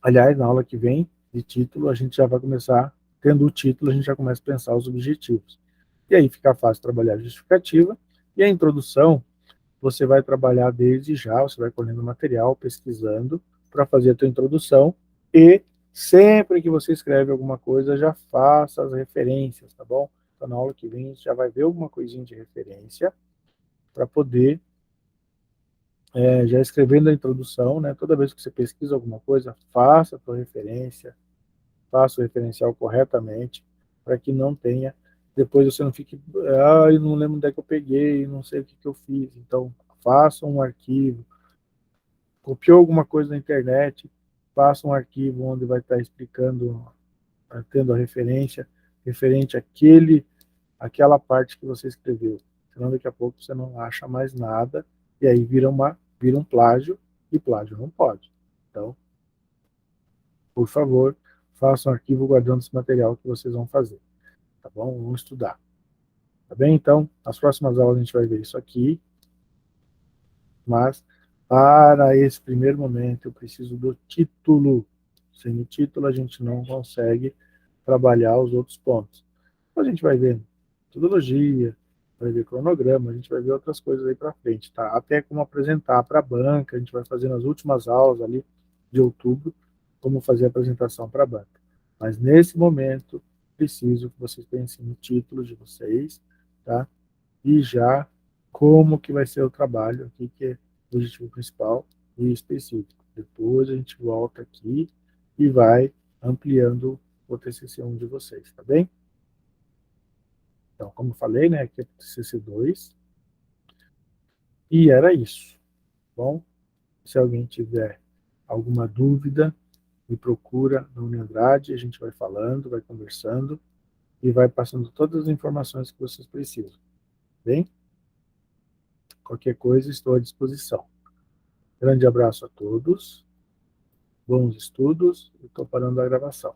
aliás, na aula que vem, de título, a gente já vai começar, tendo o título, a gente já começa a pensar os objetivos. E aí fica fácil trabalhar a justificativa. E a introdução, você vai trabalhar desde já, você vai colhendo material, pesquisando, para fazer a tua introdução. E sempre que você escreve alguma coisa, já faça as referências, tá bom? Então, na aula que vem, a gente já vai ver alguma coisinha de referência, para poder já escrevendo a introdução, né? Toda vez que você pesquisa alguma coisa, faça a tua referência, faça o referencial corretamente, para que não tenha, depois você não fique, eu não lembro onde é que eu peguei, não sei o que eu fiz. Então, faça um arquivo, copiou alguma coisa na internet, faça um arquivo onde vai estar explicando, tendo a referência, referente àquela parte que você escreveu. Senão daqui a pouco você não acha mais nada, e aí vira um plágio, e plágio não pode. Então, por favor, façam um arquivo guardando esse material que vocês vão fazer. Tá bom? Vamos estudar. Tá bem? Então, nas próximas aulas a gente vai ver isso aqui, mas para esse primeiro momento eu preciso do título. Sem o título a gente não consegue trabalhar os outros pontos. Então, a gente vai ver metodologia, vai ver cronograma, a gente vai ver outras coisas aí para frente, tá? Até como apresentar para a banca, a gente vai fazer nas últimas aulas ali de outubro, como fazer a apresentação para a banca. Mas nesse momento, preciso que vocês pensem no título de vocês, tá? E já como que vai ser o trabalho, o que é o objetivo principal e específico. Depois a gente volta aqui e vai ampliando o TCC1 de vocês, tá bem? Então, como eu falei, né, aqui é o TCC2, e era isso. Bom, se alguém tiver alguma dúvida, me procura no Uniandrade, a gente vai falando, vai conversando, e vai passando todas as informações que vocês precisam. Bem? Qualquer coisa, estou à disposição. Grande abraço a todos, bons estudos, e estou parando a gravação.